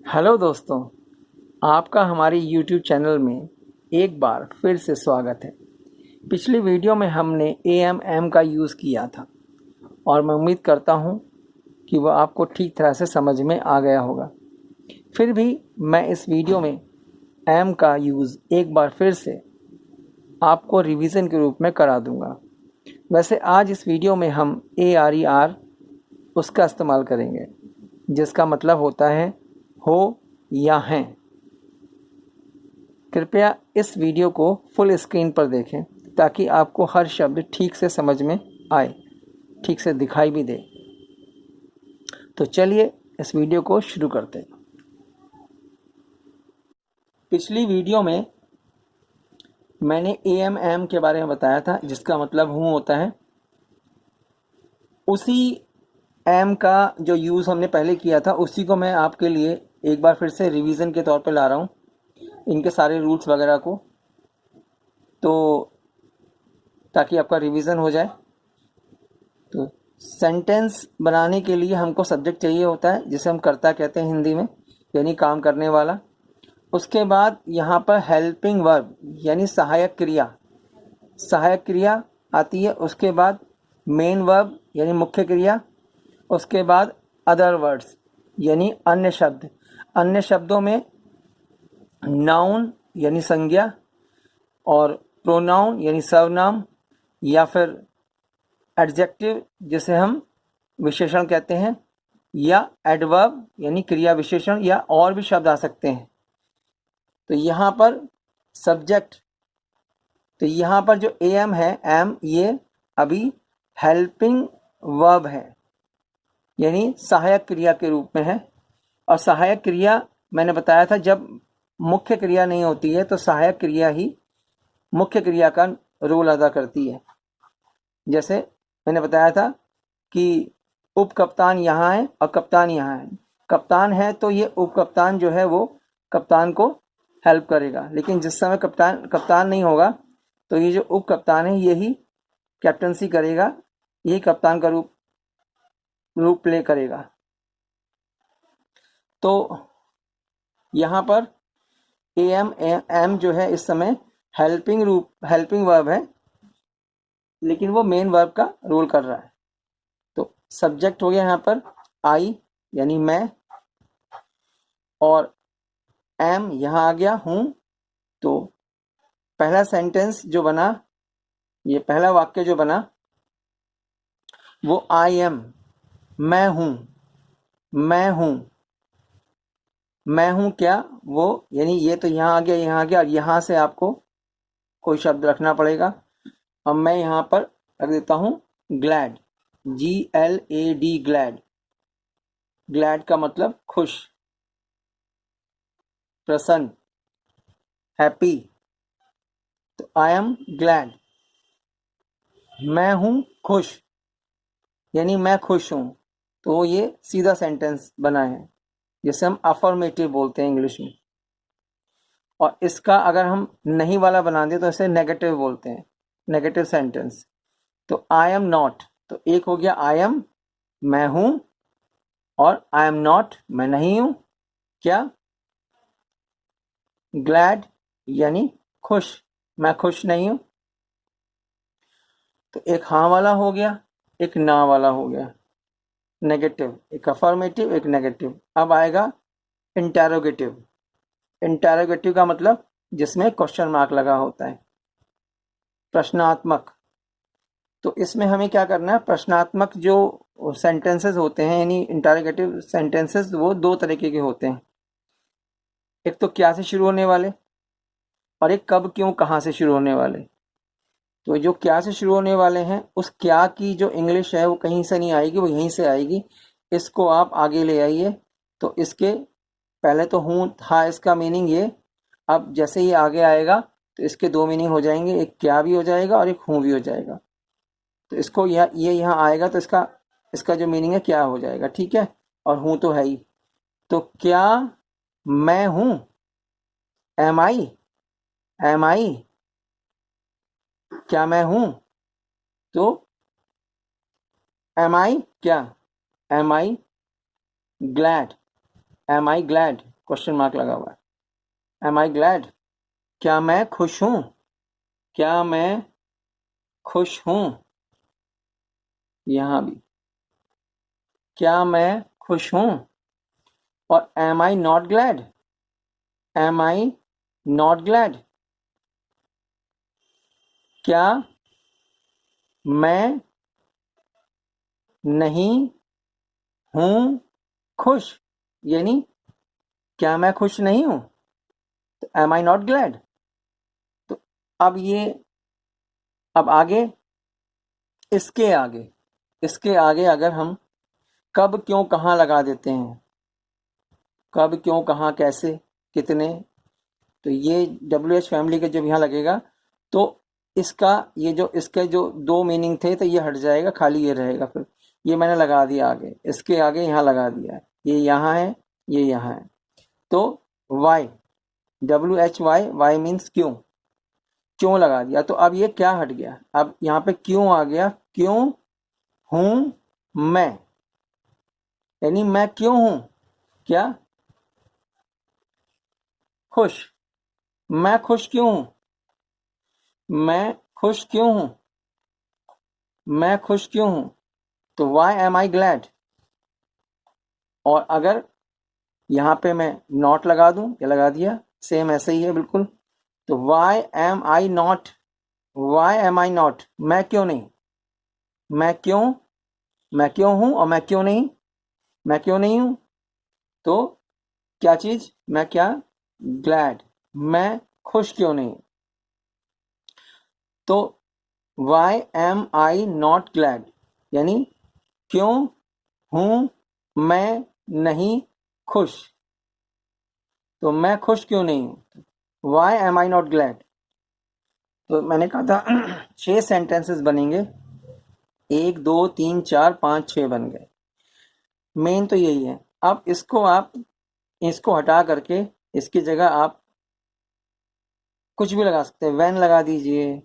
Hello दोस्तों, आपका हमारे YouTube चैनल में एक बार फिर से स्वागत है। पिछली वीडियो में हमने AMM का यूज़ किया था और मैं उम्मीद करता हूँ कि वह आपको ठीक तरह से समझ में आ गया होगा। फिर भी मैं इस वीडियो में एम का यूज़ एक बार फिर से आपको रिवीजन के रूप में करा दूँगा। वैसे आज इस वीडियो में हम ARER उसका इस्तेमाल करेंगे, जिसका मतलब होता है हो या हैं। कृपया इस वीडियो को फुल स्क्रीन पर देखें ताकि आपको हर शब्द ठीक से समझ में आए, ठीक से दिखाई भी दे। तो चलिए इस वीडियो को शुरू करते हैं। पिछली वीडियो में मैंने AMM के बारे में बताया था, जिसका मतलब हूँ होता है। उसी एम का जो यूज़ हमने पहले किया था उसी को मैं आपके लिए एक बार फिर से रिवीजन के तौर पे ला रहा हूँ, इनके सारे रूल्स वगैरह को, तो ताकि आपका रिवीजन हो जाए। तो सेंटेंस बनाने के लिए हमको सब्जेक्ट चाहिए होता है, जिसे हम कर्ता कहते हैं हिंदी में, यानी काम करने वाला। उसके बाद यहाँ पर हेल्पिंग वर्ब यानी सहायक क्रिया आती है। उसके बाद मेन वर्ब यानी मुख्य क्रिया। उसके बाद अदर वर्ड्स यानी अन्य शब्द। अन्य शब्दों में नाउन यानी संज्ञा और प्रोनाउन यानी सर्वनाम, या फिर एडजेक्टिव जिसे हम विशेषण कहते हैं, या एडवर्ब यानी क्रिया विशेषण, या और भी शब्द आ सकते हैं। तो यहाँ पर सब्जेक्ट, तो यहाँ पर जो एम है, एम ये अभी हेल्पिंग वर्ब है, यानी सहायक क्रिया के रूप में है। और सहायक क्रिया मैंने बताया था, जब मुख्य क्रिया नहीं होती है तो सहायक क्रिया ही मुख्य क्रिया का रोल अदा करती है। जैसे मैंने बताया था कि उप कप्तान यहाँ है और कप्तान यहाँ है। कप्तान है तो ये उप कप्तान जो है वो कप्तान को हेल्प करेगा, लेकिन जिस समय कप्तान नहीं होगा तो ये जो उप कप्तान है यही कैप्टनसी करेगा, यही कप्तान का रूप प्ले करेगा। तो यहाँ पर एम जो है इस समय हेल्पिंग वर्ब है, लेकिन वो मेन वर्ब का रोल कर रहा है। तो सब्जेक्ट हो गया यहाँ पर आई यानी मैं, और एम यहाँ आ गया हूँ। तो पहला सेंटेंस जो बना, ये पहला वाक्य जो बना वो आई एम, मैं हूँ। मैं हूँ क्या वो, यानी ये तो यहाँ आ गया, यहाँ आ गया, और यहाँ से आपको कोई शब्द रखना पड़ेगा। अब मैं यहाँ पर रख देता हूँ ग्लैड, GLAD, ग्लैड। ग्लैड का मतलब खुश, प्रसन्न, हैप्पी। तो आई एम ग्लैड, मैं हूँ खुश, यानी मैं खुश हूँ। तो ये सीधा सेंटेंस बना है, जिसे हम अफर्मेटिव बोलते हैं इंग्लिश में। और इसका अगर हम नहीं वाला बना दें तो इसे नेगेटिव बोलते हैं, नेगेटिव सेंटेंस। तो आई एम नॉट, तो एक हो गया आई एम मैं हूं, और आई एम नॉट मैं नहीं हूं क्या, ग्लैड यानी खुश, मैं खुश नहीं हूं। तो एक हाँ वाला हो गया, एक ना वाला हो गया, नेगेटिव, एक अफर्मेटिव, एक नेगेटिव। अब आएगा इंटेरोगेटिव। इंटेरोगेटिव का मतलब जिसमें क्वेश्चन मार्क लगा होता है, प्रश्नात्मक। तो इसमें हमें क्या करना है, प्रश्नात्मक जो सेंटेंसेस होते हैं यानी इंटरोगेटिव सेंटेंसेस, वो दो तरीके के होते हैं। एक तो क्या से शुरू होने वाले, और एक कब क्यों कहाँ से शुरू होने वाले। तो जो क्या से शुरू होने वाले हैं, उस क्या की जो इंग्लिश है वो कहीं से नहीं आएगी, वो यहीं से आएगी। इसको आप आगे ले आइए। तो इसके पहले तो हूँ था, इसका मीनिंग ये। अब जैसे ही आगे आएगा तो इसके दो मीनिंग हो जाएंगे, एक क्या भी हो जाएगा और एक हूँ भी हो जाएगा। तो इसको ये यहाँ आएगा तो इसका इसका जो मीनिंग है क्या हो जाएगा, ठीक है। और हूँ तो है ही। तो क्या मैं हूँ, एम आई, क्या मैं हूँ। तो एम आई क्या, M I glad, am I glad. Question mark लगा हुआ है। एम आई ग्लैड, क्या मैं खुश हूं, क्या मैं खुश हूं, यहां भी क्या मैं खुश हूं। और am I not glad, am I not glad, क्या मैं नहीं हूं खुश, यानी क्या मैं खुश नहीं हूं, तो एम आई नॉट ग्लैड। तो अब ये, अब आगे, इसके आगे अगर हम कब क्यों कहाँ लगा देते हैं, कब क्यों कहाँ कैसे कितने, तो ये डब्ल्यू एच फैमिली का जब यहाँ लगेगा तो इसका ये जो इसके जो दो मीनिंग थे तो ये हट जाएगा, खाली ये रहेगा। फिर ये मैंने लगा दिया आगे, इसके आगे यहाँ लगा दिया है, ये यहाँ है, ये यहाँ है। तो why, W H Y, why means क्यों, क्यों लगा दिया। तो अब ये क्या हट गया, अब यहाँ पे क्यों आ गया, क्यों हूं मैं, यानी मैं क्यों हूं, क्या खुश, मैं खुश क्यों हूं, मैं खुश क्यों हूं, मैं खुश क्यों हूं, तो वाई एम आई ग्लैड। और अगर यहां पे मैं नॉट लगा दूं, या लगा दिया, सेम ऐसे ही है बिल्कुल, तो why am I not, why am I not, मैं क्यों नहीं, मैं क्यों, मैं क्यों हूं और मैं क्यों नहीं, मैं क्यों नहीं हूं, तो क्या चीज, मैं क्या, ग्लैड, मैं खुश क्यों नहीं। तो why am I not glad, यानी क्यों हूं मैं नहीं खुश, तो मैं खुश क्यों नहीं हूं, why am I not glad. तो मैंने कहा था 6 सेंटेंसेस बनेंगे, 1 2 3 4 5 6 बन गए। मेन तो यही है। अब इसको आप, इसको हटा करके इसकी जगह आप कुछ भी लगा सकते हैं, वैन लगा दीजिए,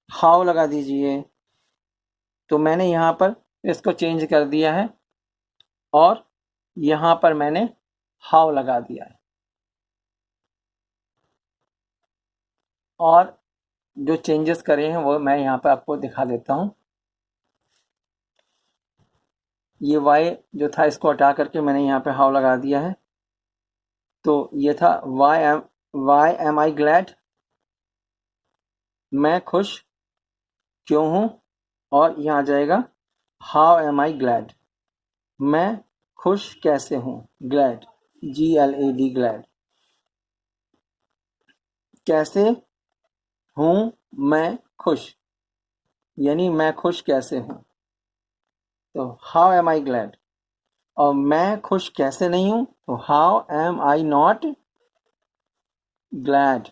हाउ लगा दीजिए। तो मैंने यहाँ पर इसको चेंज कर दिया है और यहाँ पर मैंने हाउ लगा दिया है। और जो चेंजेस करे हैं वो मैं यहाँ पर आपको दिखा देता हूँ। ये वाई जो था इसको हटा करके मैंने यहाँ पे हाउ लगा दिया है। तो ये था वाई एम आई ग्लैड, मैं खुश क्यों हूँ, और यहाँ आ जाएगा हाउ एम आई ग्लैड, मैं खुश कैसे हूँ, glad, G L A D glad, कैसे हूँ मैं खुश, यानी मैं खुश कैसे हूँ, तो हाउ एम आई ग्लैड। और मैं खुश कैसे नहीं हूँ, तो how am I not glad,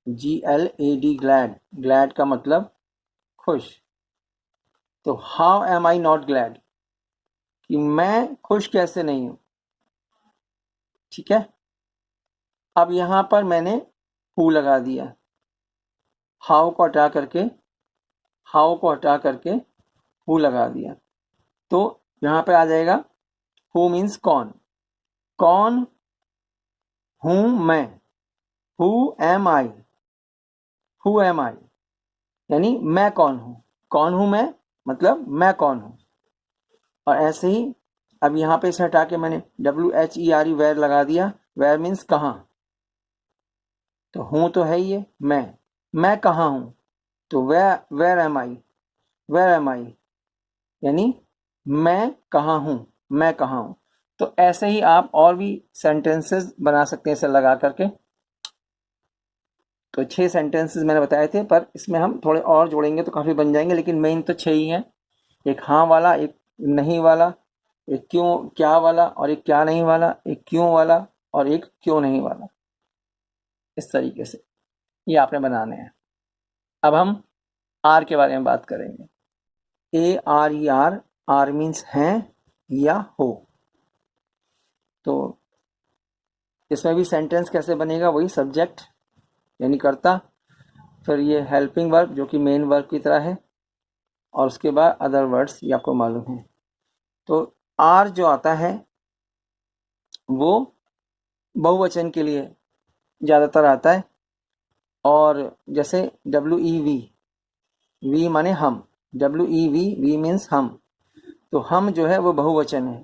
G L A D glad, glad का मतलब खुश। तो how am I not glad, कि मैं खुश कैसे नहीं हूं, ठीक है। अब यहां पर मैंने हु लगा दिया, हाउ को हटा करके, हाउ को हटा करके हु लगा दिया। तो यहां पे आ जाएगा हु मीन्स कौन, कौन हूं मैं, who am I, who am I, यानी मैं कौन हूं मैं, मतलब मैं कौन हूं। और ऐसे ही अब यहाँ पे इसे हटा के मैंने WHERE वेयर लगा दिया, वेयर मीन्स कहाँ, तो हूं तो है ही है मैं कहाँ हूं, तो where am I, where am I, यानी मैं कहाँ हूं, मैं कहाँ हूं। तो ऐसे ही आप और भी सेंटेंसेस बना सकते हैं इसे लगा करके। तो 6 सेंटेंसेस मैंने बताए थे, पर इसमें हम थोड़े और जोड़ेंगे तो काफ़ी बन जाएंगे, लेकिन मेन तो 6 ही हैं। एक हाँ वाला, एक नहीं वाला, एक क्यों क्या वाला, और एक क्या नहीं वाला, एक क्यों वाला, और एक क्यों नहीं वाला। इस तरीके से ये आपने बनाने हैं। अब हम आर के बारे में बात करेंगे। ARER, आर मीन्स हैं या हो। तो इसमें भी सेंटेंस कैसे बनेगा, वही सब्जेक्ट यानी कर्ता, फिर ये हेल्पिंग वर्ब जो कि मेन वर्ब की तरह है, और उसके बाद अदर वर्ड्स, ये आपको मालूम है। तो आर जो आता है वो बहुवचन के लिए ज़्यादातर आता है। और जैसे WEV, वी माने हम, WEV मीन्स हम, तो हम जो है वो बहुवचन है।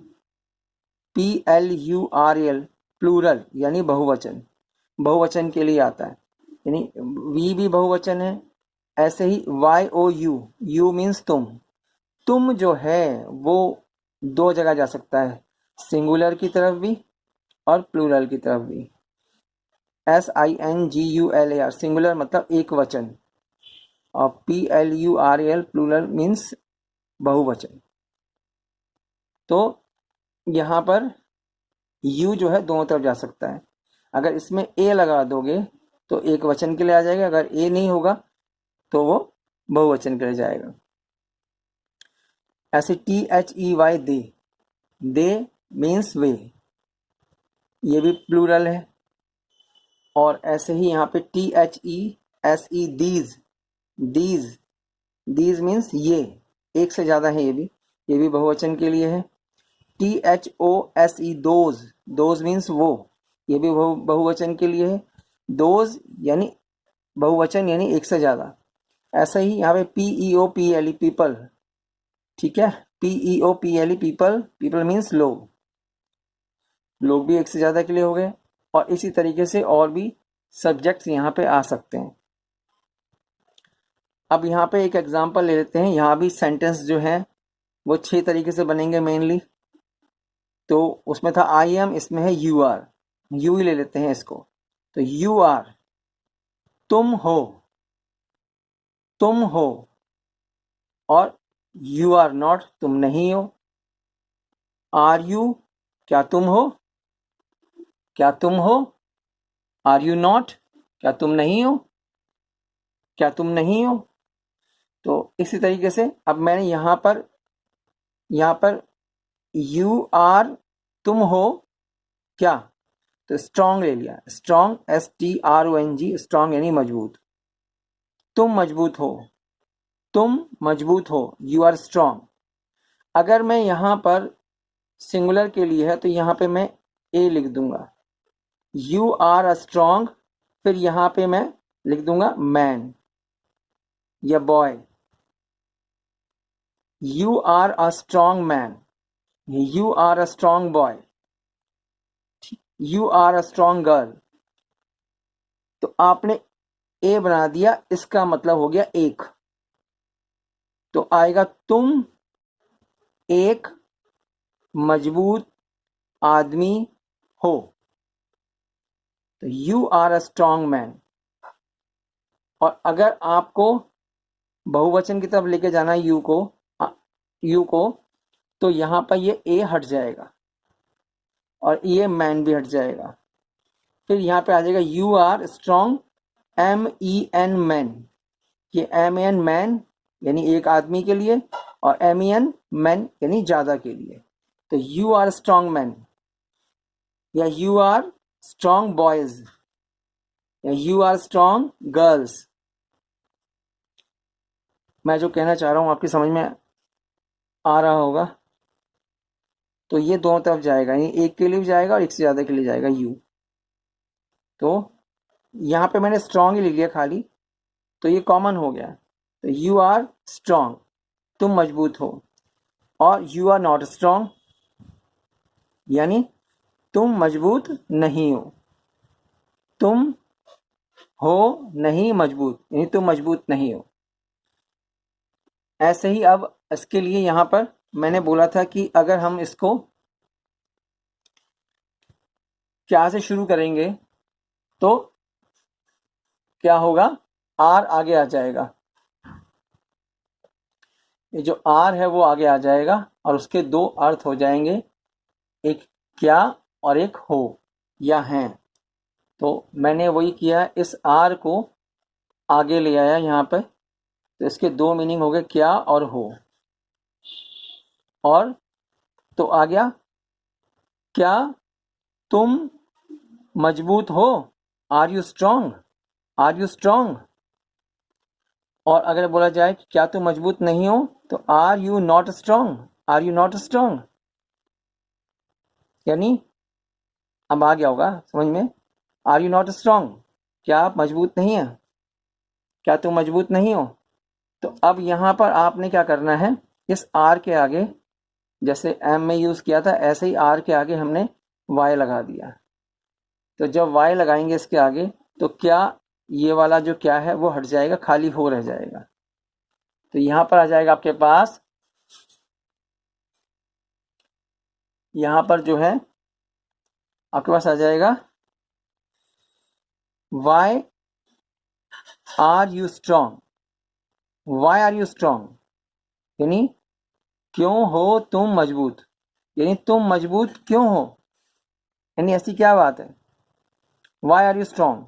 PLURL प्लूरल यानी बहुवचन, बहुवचन के लिए आता है, यानी वी भी बहुवचन है। ऐसे ही YOU, यू मीन्स तुम जो है वो दो जगह जा सकता है, सिंगुलर की तरफ भी और प्लूरल की तरफ भी। SINGULAR सिंगुलर मतलब एक वचन, और PLURL प्लूरल मीन्स बहुवचन। तो यहाँ पर यू जो है दोनों तरफ जा सकता है। अगर इसमें ए लगा दोगे तो एक वचन के लिए आ जाएगा, अगर ए नहीं होगा तो वो बहुवचन के लिए जाएगा। ऐसे THEY दे मीन्स वे, ये भी प्लूरल है। और ऐसे ही यहाँ पे THESE दीज मीन्स ये, एक से ज़्यादा है, ये भी बहुवचन के लिए है। THOSE दोज मीन्स वो, ये भी बहुवचन के लिए है। दोज यानी बहुवचन यानी एक से ज़्यादा। ऐसा ही यहाँ पे PEOPLE पीपल, ठीक है, PEOPLE पीपल मीन्स लोग, लोग भी एक से ज़्यादा के लिए हो गए। और इसी तरीके से और भी सब्जेक्ट्स यहाँ पे आ सकते हैं। अब यहाँ पे एक एग्जांपल ले लेते हैं। यहाँ भी सेंटेंस जो है वो 6 तरीके से बनेंगे मेनली। तो उसमें था आई एम, इसमें है यू आर, यू ही ले लेते हैं इसको। तो यू आर तुम हो, तुम हो। और यू आर नॉट तुम नहीं हो। आर यू क्या तुम हो, क्या तुम हो। आर यू नॉट क्या तुम नहीं हो, क्या तुम नहीं हो। तो इसी तरीके से अब मैंने यहाँ पर यू आर तुम हो क्या, तो स्ट्रांग ले लिया, स्ट्रांग STRONG, स्ट्रांग यानी मजबूत। तुम मजबूत हो, तुम मजबूत हो, यू आर स्ट्रांग। अगर मैं यहाँ पर सिंगुलर के लिए है तो यहाँ पे मैं ए लिख दूंगा, यू आर अ स्ट्रांग, फिर यहाँ पे मैं लिख दूंगा मैन या boy. You are a strong man, you are a strong boy, you are a strong girl. तो आपने ए बना दिया, इसका मतलब हो गया एक। तो आएगा तुम एक मजबूत आदमी हो, तो you are a strong man. और अगर आपको बहुवचन की तरफ लेके जाना है यू को, तो यहाँ पर ये ए हट जाएगा और ये मैन भी हट जाएगा। फिर यहाँ पे आ जाएगा you are strong MEN man, ये MEN मैन यानी एक आदमी के लिए, और MEN मैन यानी ज्यादा के लिए। तो यू आर स्ट्रांग मैन, या यू आर स्ट्रांग बॉयज, या यू आर स्ट्रांग गर्ल्स। मैं जो कहना चाह रहा हूँ आपकी समझ में आ रहा होगा। तो ये दोनों तरफ जाएगा, यानी एक के लिए भी जाएगा और एक से ज़्यादा के लिए जाएगा यू। तो यहाँ पे मैंने स्ट्रांग ही लिख लिया खाली, तो ये कॉमन हो गया। तो यू आर स्ट्रांग तुम मजबूत हो, और यू आर नॉट स्ट्रांग यानी तुम मजबूत नहीं हो। तुम हो नहीं मजबूत, यानी तुम मजबूत नहीं हो। ऐसे ही अब इसके लिए यहाँ पर मैंने बोला था कि अगर हम इसको क्या से शुरू करेंगे तो क्या होगा, आर आगे आ जाएगा। ये जो आर है वो आगे आ जाएगा और उसके दो अर्थ हो जाएंगे, एक क्या और एक हो या हैं। तो मैंने वही किया, इस आर को आगे ले आया यहाँ पे, तो इसके दो मीनिंग हो गए क्या और हो। और तो आ गया क्या तुम मजबूत हो, are you strong, are you strong. और अगर बोला जाए कि क्या तुम मजबूत नहीं हो, तो are you not strong, are you not strong. यानी अब आ गया होगा समझ में। आर यू नॉट स्ट्रांग, क्या आप मजबूत नहीं हैं, क्या तुम मजबूत नहीं हो। तो अब यहाँ पर आपने क्या करना है, इस आर के आगे जैसे एम में यूज़ किया था ऐसे ही आर के आगे हमने वाई लगा दिया। तो जब वाई लगाएंगे इसके आगे तो क्या ये वाला जो क्या है वो हट जाएगा, खाली हो रह जाएगा। तो यहाँ पर आ जाएगा आपके पास, यहाँ पर जो है आपके पास आ जाएगा why are you strong, why are you strong यानी क्यों हो तुम मजबूत, यानी तुम मजबूत क्यों हो, यानी ऐसी क्या बात है, वाई आर यू स्ट्रांग।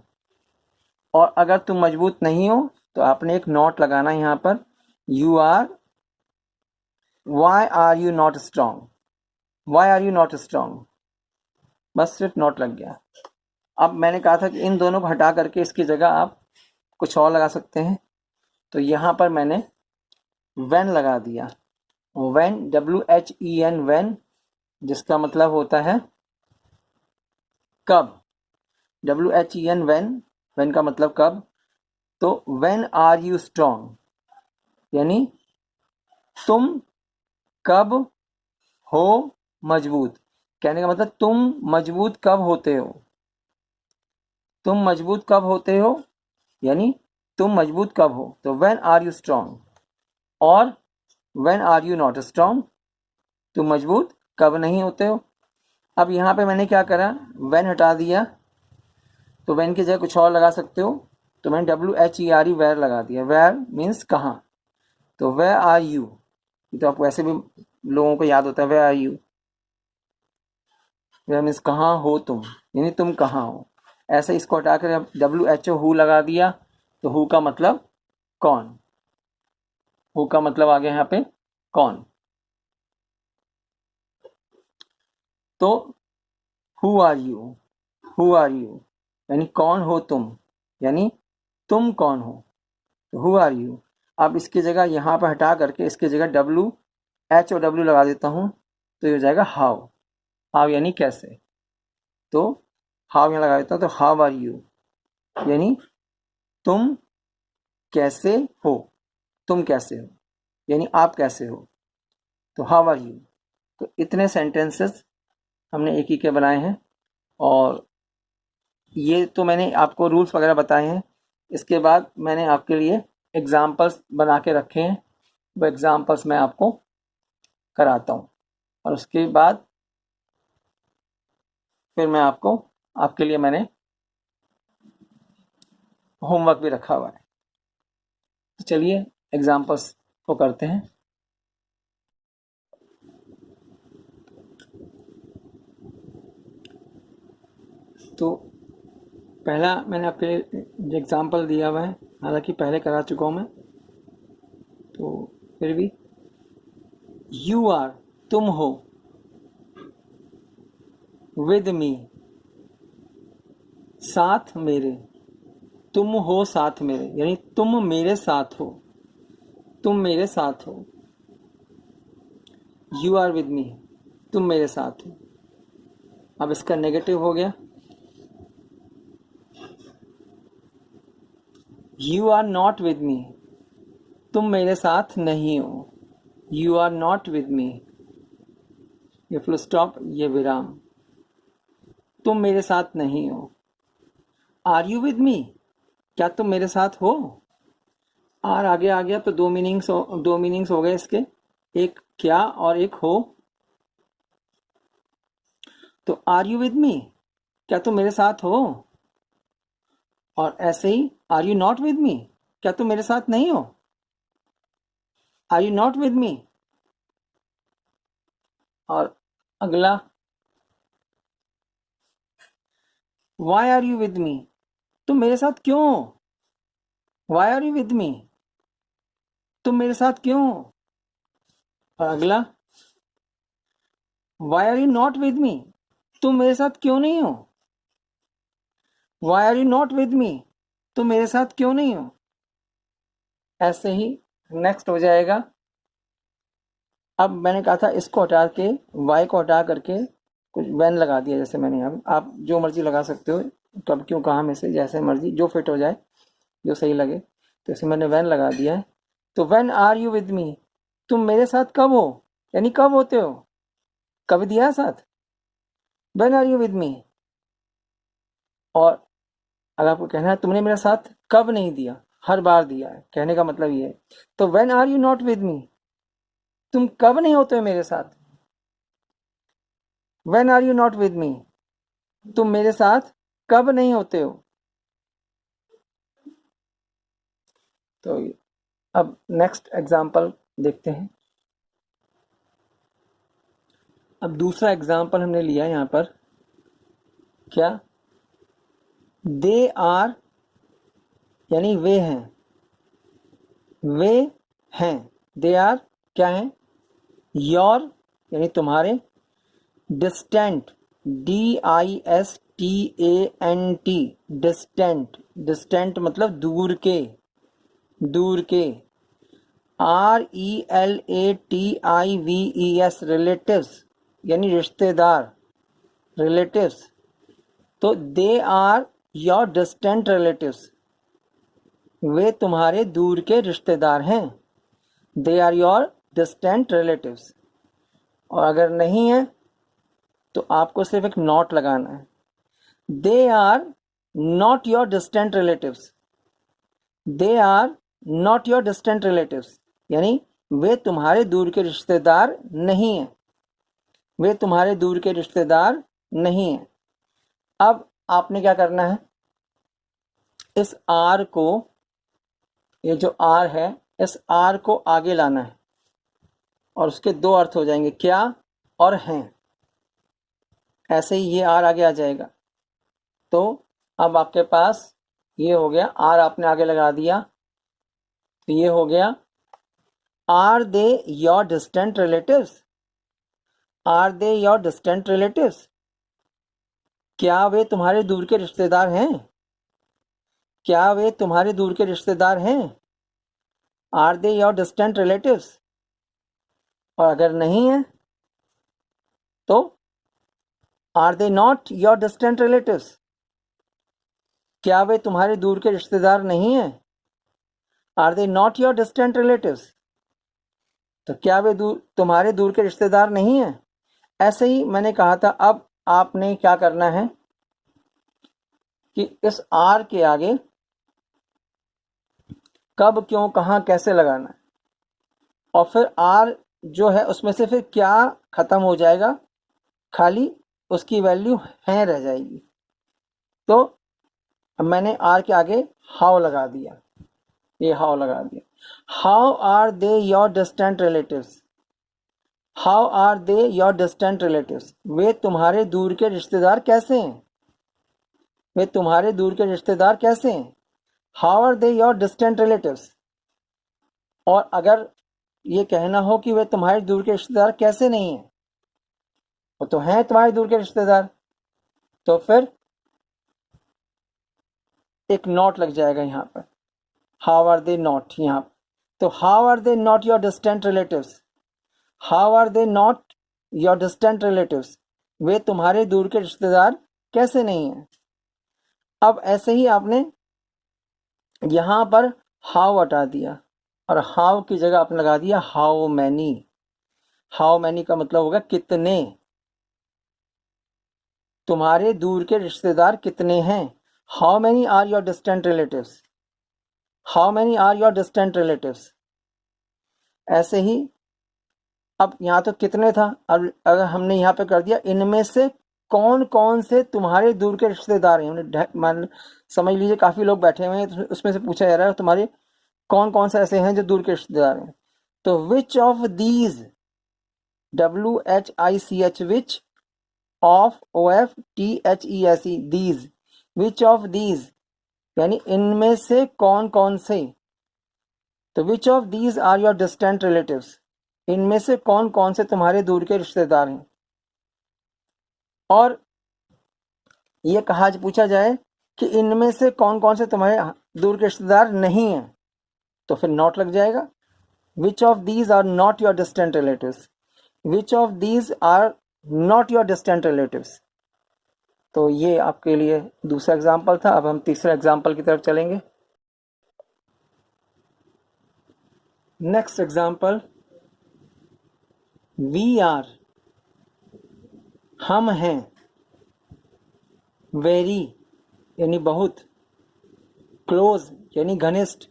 और अगर तुम मजबूत नहीं हो तो आपने एक नोट लगाना है यहाँ पर, you are, why are you not strong, why are you not strong, बस सिर्फ नोट लग गया। अब मैंने कहा था कि इन दोनों को हटा करके इसकी जगह आप कुछ और लगा सकते हैं। तो यहाँ पर मैंने व्हेन लगा दिया, व्हेन WHEN व्हेन, जिसका मतलब होता है कब, WHEN व्हेन, व्हेन का मतलब कब। तो व्हेन आर यू स्ट्रांग यानी तुम कब हो मजबूत, कहने का मतलब तुम मजबूत कब होते हो, तुम मजबूत कब होते हो यानी तुम मजबूत कब हो। तो व्हेन आर यू स्ट्रांग, और when are you not strong, तुम मजबूत कब नहीं होते हो। अब यहाँ पे मैंने क्या करा, व्हेन हटा दिया, तो व्हेन की जगह कुछ और लगा सकते हो। तो मैंने WHERE वेयर लगा दिया, वेयर मीन्स कहाँ। तो वेयर आर यू, तो आपको ऐसे भी लोगों को याद होता है, where are you, where means कहाँ हो तुम, यानी तुम कहाँ हो। ऐसे इसको हटा कर WHO हु लगा दिया, तो हु का मतलब कौन, हु का मतलब आ गया यहाँ पे कौन। तो who are you, who are you यानी कौन हो तुम, यानी तुम कौन हो। तो हु आर यू। अब इसकी जगह यहाँ पर हटा करके इसकी जगह HOW लगा देता हूँ, तो ये हो जाएगा हाउ, हाउ यानी कैसे। तो हाउ यहाँ लगा देता हूँ, तो हाउ आर यू यानी तुम कैसे हो, तुम कैसे हो यानी आप कैसे हो। तो हाउ आर यू। तो इतने सेंटेंसेस हमने एक ही के बनाए हैं, और ये तो मैंने आपको रूल्स वगैरह बताए हैं। इसके बाद मैंने आपके लिए एग्जाम्पल्स बना के रखे हैं, वो एग्जाम्पल्स मैं आपको कराता हूँ, और उसके बाद फिर मैं आपको, आपके लिए मैंने होमवर्क भी रखा हुआ है। तो चलिए एग्जाम्पल्स को करते हैं। तो पहला मैंने आपके लिए जो एग्जाम्पल दिया हुआ है, हालांकि पहले करा चुका हूँ मैं, तो फिर भी, यू आर तुम हो, विद मी साथ मेरे, तुम हो साथ मेरे यानी तुम मेरे साथ हो, तुम मेरे साथ हो। यू आर विद मी, तुम मेरे साथ हो। अब इसका नेगेटिव हो गया, you are not with me, तुम मेरे साथ नहीं हो। You are not with me, ये फुल स्टॉप, ये विराम, तुम मेरे साथ नहीं हो। आर यू विद मी, क्या तुम मेरे साथ हो। आर आगे आ गया तो दो मीनिंग्स हो गए इसके, एक क्या और एक हो। तो आर यू विद मी, क्या तुम मेरे साथ हो। और ऐसे ही are you not with me, क्या तुम मेरे साथ नहीं हो। Are you not with me. और अगला, why are you with me, तुम मेरे साथ क्यों हो। Why are you with me, तुम मेरे साथ क्यों हो। और अगला, why are you not with me, तुम मेरे साथ क्यों नहीं हो। Why are you not with me, तुम मेरे साथ क्यों नहीं हो। ऐसे ही नेक्स्ट हो जाएगा। अब मैंने कहा था इसको हटा के, वाई को हटा करके कुछ व्हेन लगा दिया, जैसे मैंने यहाँ पे, आप जो मर्जी लगा सकते हो, कब क्यों कहाँ में से, जैसे मर्जी जो फिट हो जाए, जो सही लगे। तो इसे मैंने व्हेन लगा दिया है। तो when are you with me, तुम मेरे साथ कब हो, यानी कब होते हो, कब दिया है साथ, when are you with me. और अगर आपको कहना है तुमने मेरा साथ कब नहीं दिया, हर बार दिया है, कहने का मतलब ये है। तो when are you not with me, तुम कब नहीं होते हो मेरे साथ, when are you not with me, तुम मेरे साथ कब नहीं होते हो। तो अब नेक्स्ट एग्जाम्पल देखते हैं। अब दूसरा एग्जाम्पल हमने लिया यहाँ पर, क्या, दे आर यानी वे हैं, वे हैं, दे आर क्या हैं, योर यानी तुम्हारे, डिस्टेंट, DISTANT, डिस्टेंट, डिस्टेंट मतलब दूर के, दूर के, RELATIVES, रिलेटिव्स यानी रिश्तेदार, रिलेटिव्स। तो they are your distant relatives, वे तुम्हारे दूर के रिश्तेदार हैं, they are your distant relatives. और अगर नहीं है तो आपको सिर्फ एक नॉट लगाना है, they are not your distant relatives, they are not your distant relatives, यानी वे तुम्हारे दूर के रिश्तेदार नहीं हैं, वे तुम्हारे दूर के रिश्तेदार नहीं हैं। अब आपने क्या करना है, इस आर को, ये जो आर है, इस आर को आगे लाना है, और उसके दो अर्थ हो जाएंगे, क्या और हैं। ऐसे ही ये आर आगे आ जाएगा। तो अब आपके पास ये हो गया, आर आपने आगे लगा दिया, तो ये हो गया, are they your distant relatives, are they your distant relatives, क्या वे तुम्हारे दूर के रिश्तेदार हैं, क्या वे तुम्हारे दूर के रिश्तेदार हैं, are they your distant relatives. और अगर नहीं है तो are they not your distant relatives, क्या वे तुम्हारे दूर के रिश्तेदार नहीं हैं, are they not your distant relatives. तो क्या वे तुम्हारे दूर के रिश्तेदार नहीं हैं। ऐसे ही मैंने कहा था, अब आपने क्या करना है कि इस आर के आगे कब क्यों कहाँ कैसे लगाना है, और फिर आर जो है उसमें से फिर क्या खत्म हो जाएगा, खाली उसकी वैल्यू है रह जाएगी। तो अब मैंने आर के आगे हाउ लगा दिया, ये हाउ लगा दिया, how are they your distant relatives, how are they your distant relatives, वे तुम्हारे दूर के रिश्तेदार कैसे हैं, वे तुम्हारे दूर के रिश्तेदार कैसे हैं, how are they your distant relatives. और अगर ये कहना हो कि वे तुम्हारे दूर के रिश्तेदार कैसे नहीं हैं, वो तो हैं तुम्हारे दूर के रिश्तेदार, तो फिर एक नॉट लग जाएगा यहाँ पर, हाउ आर दे नॉट, यहाँ पर। तो how are they not your distant relatives, how are they not your distant relatives, वे तुम्हारे दूर के रिश्तेदार कैसे नहीं हैं। अब ऐसे ही आपने यहाँ पर हाउ हटा दिया, और हाउ की जगह आपने लगा दिया हाउ मैनी। हाउ मैनी का मतलब होगा कितने, तुम्हारे दूर के रिश्तेदार कितने हैं, how many are your distant relatives, how many are your distant relatives. ऐसे ही अब यहाँ तो कितने था, अब अगर हमने यहाँ पे कर दिया इनमें से कौन कौन से तुम्हारे दूर के रिश्तेदार हैं, मान समझ लीजिए काफ़ी लोग बैठे हुए हैं, तो उसमें से पूछा जा रहा है तुम्हारे कौन कौन से ऐसे हैं जो दूर के रिश्तेदार हैं। तो which of these, WHICH, which of OFTHESE, these, which of these यानी इनमें से कौन कौन से। तो which of these are your distant relatives, इनमें से कौन कौन से तुम्हारे दूर के रिश्तेदार हैं। और ये कहा पूछा जाए कि इनमें से कौन कौन से तुम्हारे दूर के रिश्तेदार नहीं हैं, तो फिर नॉट लग जाएगा, which of these are not your distant relatives, which of these are not your distant relatives. तो ये आपके लिए दूसरा एग्जाम्पल था। अब हम तीसरे एग्जाम्पल की तरफ चलेंगे। नेक्स्ट एग्जाम्पल, वी आर, हम हैं, वेरी यानी बहुत, क्लोज यानी घनिष्ठ,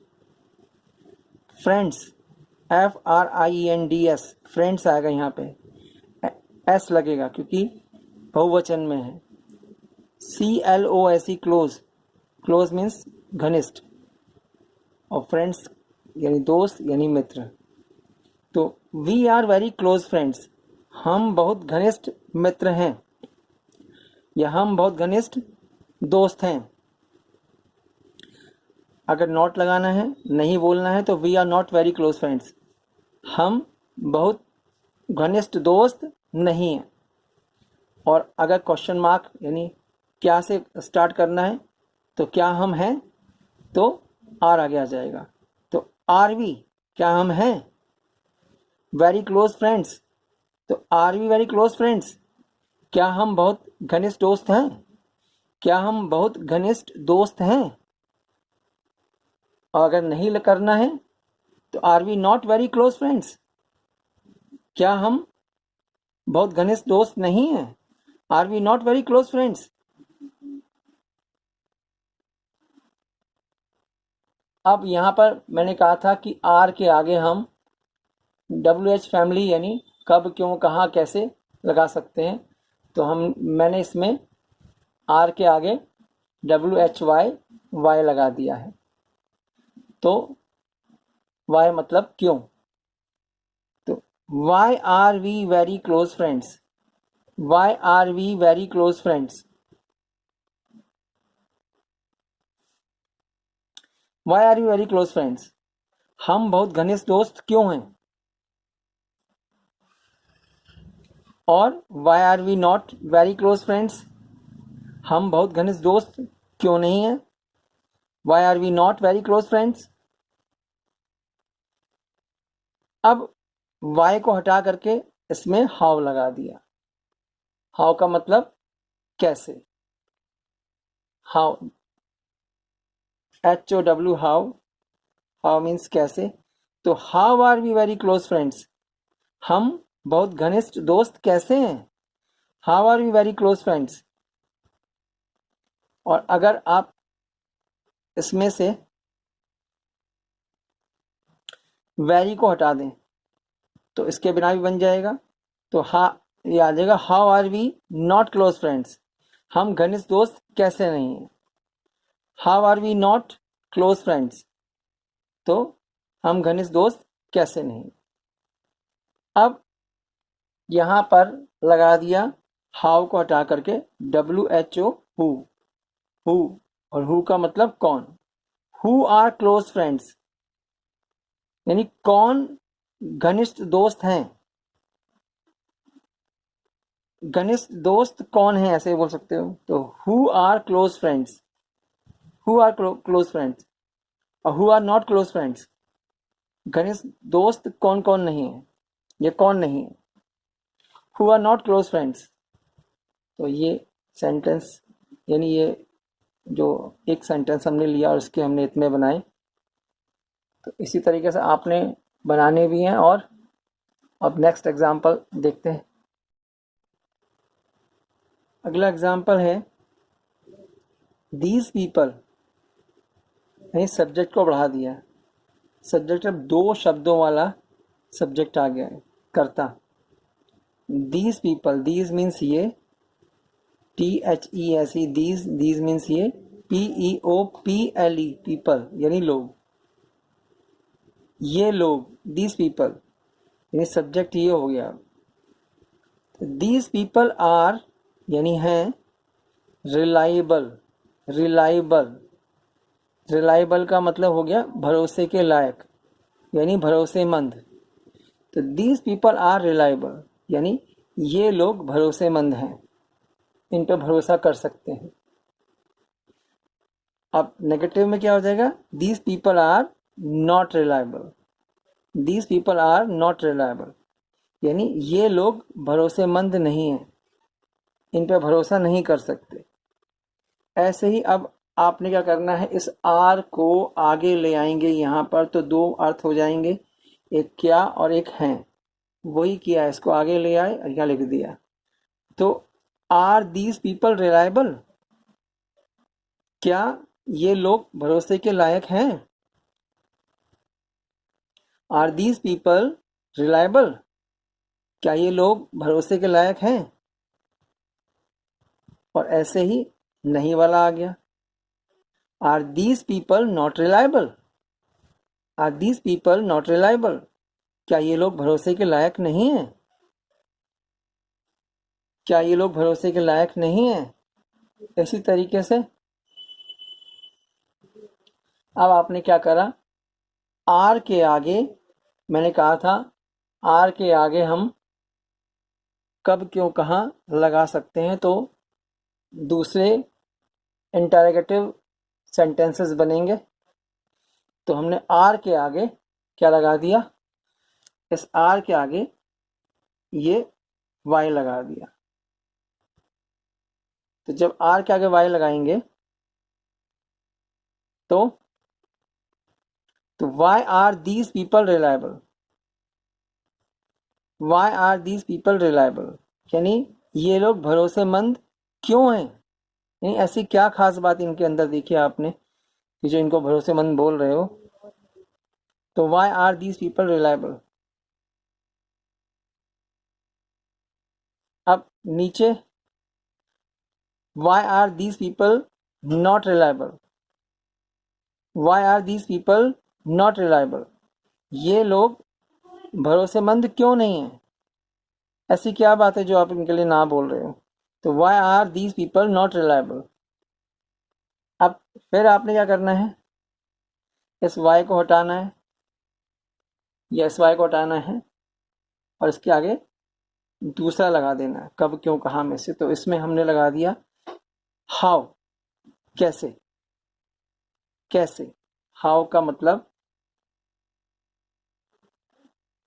फ्रेंड्स FRIENDS, फ्रेंड्स आएगा यहाँ पे, एस लगेगा क्योंकि बहुवचन में है। CLOSE, क्लोज, क्लोज मीन्स घनिष्ठ, और फ्रेंड्स यानी दोस्त यानी मित्र। तो we are very close friends, हम बहुत घनिष्ठ मित्र हैं या हम बहुत घनिष्ठ दोस्त हैं। अगर नॉट लगाना है, नहीं बोलना है, तो we are not very close friends, हम बहुत घनिष्ठ दोस्त नहीं हैं। और अगर क्वेश्चन मार्क यानी क्या से स्टार्ट करना है, तो क्या हम हैं, तो आर आगे आ जाएगा। तो आर वी, क्या हम हैं वेरी क्लोज फ्रेंड्स, तो are we very close friends, क्या हम बहुत घनिष्ठ दोस्त हैं, क्या हम बहुत घनिष्ठ दोस्त हैं। और अगर नहीं करना है, तो are we not very close friends, क्या हम बहुत घनिष्ठ दोस्त नहीं हैं, are we not very close friends. अब यहाँ पर मैंने कहा था कि आर के आगे हम WH फैमिली यानी कब, क्यों, कहाँ, कैसे लगा सकते हैं। तो मैंने इसमें आर के आगे WHY लगा दिया है। तो वाई मतलब क्यों। तो why are we very close friends, why are we very close friends, why are we very close friends, हम बहुत घनिष्ठ दोस्त क्यों हैं। और why are we not very close friends, हम बहुत घनिष्ठ दोस्त क्यों नहीं हैं। Why are we not very close friends. अब वाई को हटा करके इसमें हाउ लगा दिया। हाउ का मतलब कैसे, how, HOW, how, how means कैसे। तो how are we very close friends, हम बहुत घनिष्ठ दोस्त कैसे हैं, how are we very close friends. और अगर आप इसमें से वेरी को हटा दें, तो इसके बिना भी बन जाएगा। तो ये आ जाएगा, how are we not close friends, हम घनिष्ठ दोस्त कैसे नहीं हैं। How are we not close friends, तो हम घनिष्ठ दोस्त कैसे नहीं। अब यहां पर लगा दिया हाउ को हटा करके WHO, हु, और हु का मतलब कौन। हु आर क्लोज फ्रेंड्स यानी कौन घनिष्ठ दोस्त हैं। घनिष्ठ दोस्त कौन है, ऐसे बोल सकते हो। तो who are close friends, who are close friends, और who are not close friends, घनिष्ठ दोस्त कौन कौन नहीं है, ये कौन नहीं है। Who are not close friends. तो ये सेंटेंस यानी ये जो एक सेंटेंस हमने लिया और इसके हमने इतने बनाए। तो इसी तरीके से आपने बनाने भी हैं। और अब नेक्स्ट एग्जांपल देखते हैं। अगला एग्जांपल है, दीज पीपल, यानी सब्जेक्ट को बढ़ा दिया। सब्जेक्ट अब 2 शब्दों वाला सब्जेक्ट आ गया है, कर्ता। दीज पीपल, दीज मीन्स ये, THESE, दीज मीन्स ये, PEOPLE, पीपल यानी लोग, ये लोग, दीज पीपल यानी सब्जेक्ट ये हो गया। दीज पीपल आर यानी हैं रिलायबल, रिलायबल, रिलायबल का मतलब हो गया भरोसे के लायक यानी भरोसेमंद। तो दीज पीपल आर रिलायबल यानी ये लोग भरोसेमंद हैं, इन पर भरोसा कर सकते हैं। अब नेगेटिव में क्या हो जाएगा, these people are not reliable, these people are not reliable, यानी ये लोग भरोसेमंद नहीं हैं, इन पर भरोसा नहीं कर सकते। ऐसे ही अब आपने क्या करना है, इस आर को आगे ले आएंगे यहाँ पर, तो दो अर्थ हो जाएंगे, एक क्या और एक हैं। वही किया, इसको आगे ले आए और यहाँ लिख दिया। तो आर दीज पीपल रिलायबल, क्या ये लोग भरोसे के लायक हैं? आर दीज पीपल रिलायबल, क्या ये लोग भरोसे के लायक हैं? और ऐसे ही नहीं वाला आ गया, are these people not reliable, are these people not reliable, क्या ये लोग भरोसे के लायक नहीं हैं? क्या ये लोग भरोसे के लायक नहीं हैं? इसी तरीके से अब आपने क्या करा, आर के आगे, मैंने कहा था आर के आगे हम कब क्यों कहाँ लगा सकते हैं, तो दूसरे इंटरोगेटिव सेंटेंसेस बनेंगे। तो हमने आर के आगे क्या लगा दिया, इस आर के आगे ये वाई लगा दिया। तो जब आर के आगे वाई लगाएंगे तो why are these people reliable, why are these people reliable, यानी ये लोग भरोसेमंद क्यों हैं, यानी ऐसी क्या खास बात इनके अंदर देखी आपने कि जो इनको भरोसेमंद बोल रहे हो। तो why are these people reliable. अब नीचे why are these people not reliable, why are these people not reliable, ये लोग भरोसेमंद क्यों नहीं है, ऐसी क्या बात है जो आप इनके लिए ना बोल रहे हो। तो why are these people not reliable. अब फिर आपने क्या करना है, इस वाई को हटाना है, या इस वाई को हटाना है और इसके आगे दूसरा लगा देना है, कब क्यों कहाँ में से। तो इसमें हमने लगा दिया हाउ, कैसे, कैसे। हाउ का मतलब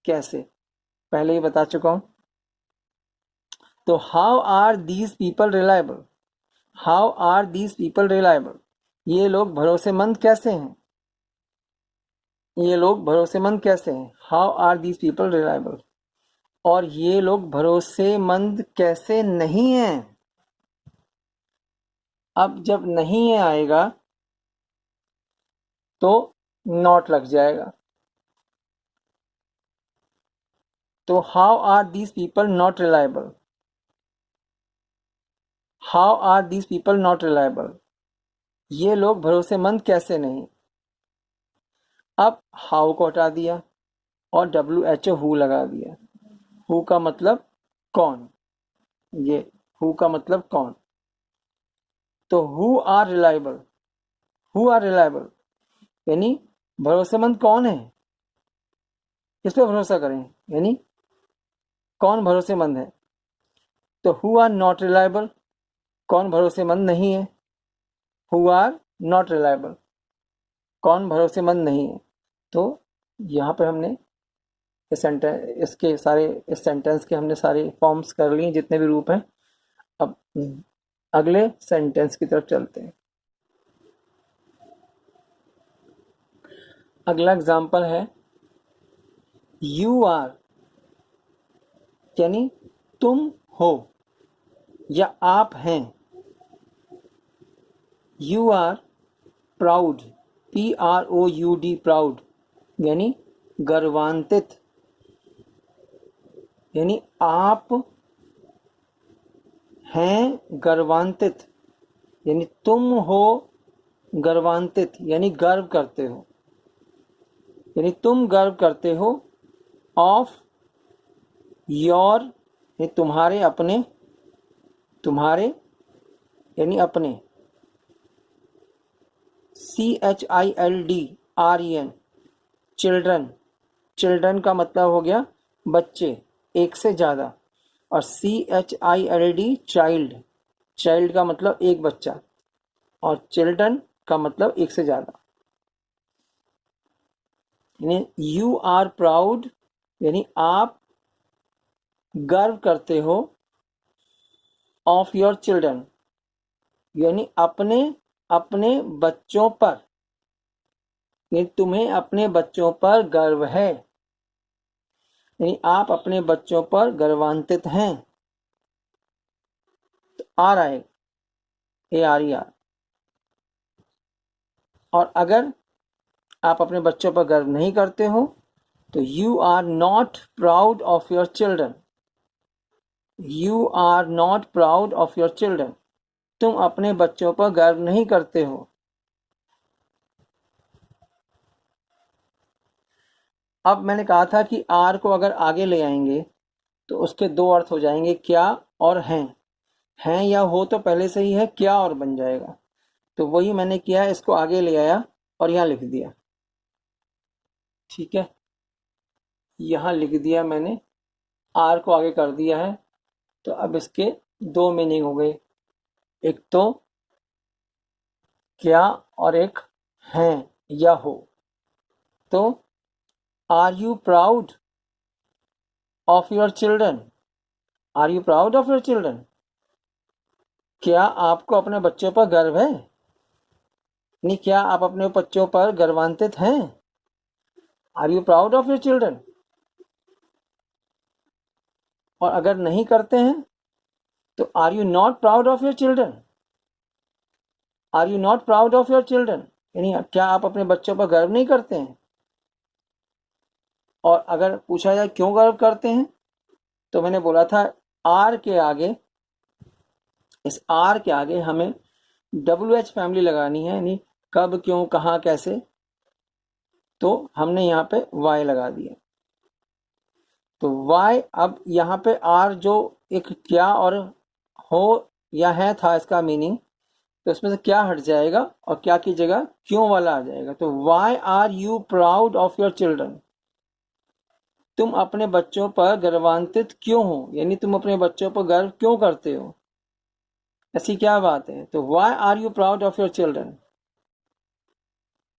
कैसे, पहले ही बता चुका हूं। तो how are these people reliable, how are these people reliable, ये लोग भरोसेमंद कैसे हैं, ये लोग भरोसेमंद कैसे हैं, how are these people reliable. और ये लोग भरोसेमंद कैसे नहीं हैं, अब जब नहीं है आएगा तो नॉट लग जाएगा। तो how are these people not reliable, how are these people not reliable, ये लोग भरोसेमंद कैसे नहीं। अब हाउ को हटा दिया और WHO हु लगा दिया। हु का मतलब कौन, ये हु का मतलब कौन। तो who are reliable, who are reliable, यानी भरोसेमंद कौन है, किस पे भरोसा करें, यानी कौन भरोसेमंद है। तो हु आर नॉट रिलायबल, कौन भरोसेमंद नहीं है। हु आर नॉट रिलायबल, कौन भरोसेमंद नहीं है। तो यहाँ पे हमने इस सेंटेंस, इसके सारे, इस सेंटेंस के हमने सारे फॉर्म्स कर लिए जितने भी रूप हैं। अब अगले सेंटेंस की तरफ चलते हैं। अगला एग्जाम्पल है यू आर, यानी तुम हो या आप हैं। You are proud, PROUD, proud, यानी गर्वान्वित, यानी आप हैं गर्वान्वित, यानी तुम हो गर्वान्वित, यानी गर्व करते हो, यानी तुम गर्व करते हो। ऑफ योर, तुम्हारे, अपने, तुम्हारे यानी अपने। CHILDREN, चिल्ड्रन, चिल्ड्रन का मतलब हो गया बच्चे, एक से ज़्यादा। और CHILD चाइल्ड, चाइल्ड का मतलब एक बच्चा, और चिल्ड्रन का मतलब एक से ज़्यादा। यानी यू आर प्राउड, यानी आप गर्व करते हो ऑफ योर चिल्ड्रन, यानी अपने अपने बच्चों पर, यानी तुम्हें अपने बच्चों पर गर्व है, यानी आप अपने बच्चों पर गर्वान्वित हैं। तो आर आए, ARER। और अगर आप अपने बच्चों पर गर्व नहीं करते हो तो you are not proud of your children, you are not proud of your children, तुम अपने बच्चों पर गर्व नहीं करते हो। अब मैंने कहा था कि आर को अगर आगे ले आएंगे तो उसके दो अर्थ हो जाएंगे, क्या और हैं या हो तो पहले से ही है, क्या और बन जाएगा। तो वही मैंने किया, इसको आगे ले आया और यहाँ लिख दिया। ठीक है, यहाँ लिख दिया मैंने, आर को आगे कर दिया है। तो अब इसके दो मीनिंग हो गए, एक तो क्या और एक हैं या हो। तो are you proud of your children, are you proud of your children, क्या आपको अपने बच्चों पर गर्व है, नहीं क्या आप अपने बच्चों पर गर्वान्वित हैं। Are you proud of your children. और अगर नहीं करते हैं तो are you not proud of your children, are you not proud of your children, यानी क्या आप अपने बच्चों पर गर्व नहीं करते हैं। और अगर पूछा जाए क्यों गर्व करते हैं, तो मैंने बोला था आर के आगे, इस आर के आगे हमें WH फैमिली लगानी है, यानी कब क्यों कहाँ कैसे। तो हमने यहाँ पे वाई लगा दिया। तो वाई, अब यहाँ पे आर जो एक क्या और हो या है था इसका मीनिंग, तो इसमें से क्या हट जाएगा और क्या की जगह क्यों वाला आ जाएगा। तो why are you proud of your children, तुम अपने बच्चों पर गर्वान्वित क्यों हो, यानी तुम अपने बच्चों पर गर्व क्यों करते हो, ऐसी क्या बात है। तो why are you proud of your children.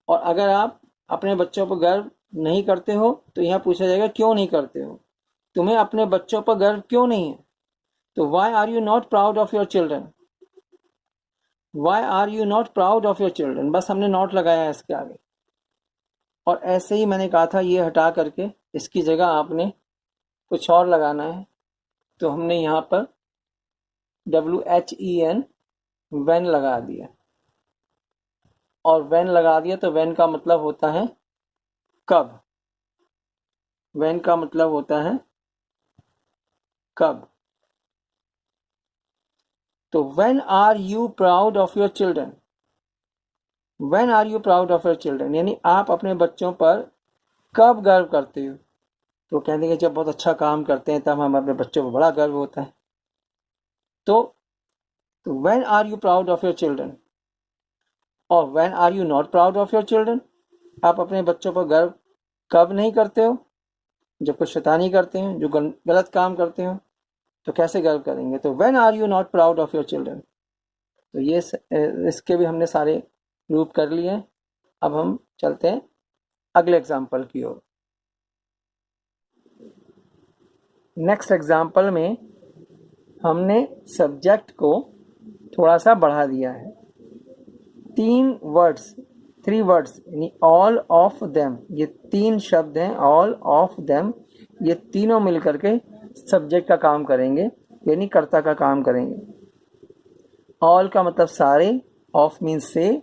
और अगर आप अपने बच्चों पर गर्व नहीं करते हो तो यहाँ पूछा जाएगा क्यों नहीं करते हो, तुम्हें अपने बच्चों पर गर्व क्यों नहीं है। तो why are you not proud of your children, why are you not proud of your children, बस हमने नॉट लगाया है इसके आगे। और ऐसे ही मैंने कहा था ये हटा करके इसकी जगह आपने कुछ और लगाना है। तो हमने यहाँ पर WHEN व्हेन लगा दिया। और व्हेन लगा दिया तो व्हेन का मतलब होता है कब, व्हेन का मतलब होता है कब। तो when are you proud of your children, when are you proud of your children, यानी आप अपने बच्चों पर कब गर्व करते हो। तो कहते हैं जब बहुत अच्छा काम करते हैं तब हम अपने बच्चों पर बड़ा गर्व होता है। तो when are you proud of your children. और when are you not proud of your children, आप अपने बच्चों पर गर्व कब नहीं करते हो, जब कुछ शैतानी करते हैं, जो गलत काम करते हो, तो कैसे गर्व करेंगे। तो when are you not proud of your children. तो ये इसके भी हमने सारे रूप कर लिए। अब हम चलते हैं अगले एग्जाम्पल की ओर। नेक्स्ट एग्जाम्पल में हमने सब्जेक्ट को थोड़ा सा बढ़ा दिया है। 3 वर्ड्स यानी ऑल ऑफ देम, ये 3 शब्द हैं, ऑल ऑफ देम, ये तीनों मिलकर के सब्जेक्ट का काम करेंगे, यानी कर्ता का काम करेंगे। ऑल का मतलब सारे, ऑफ मीन्स से,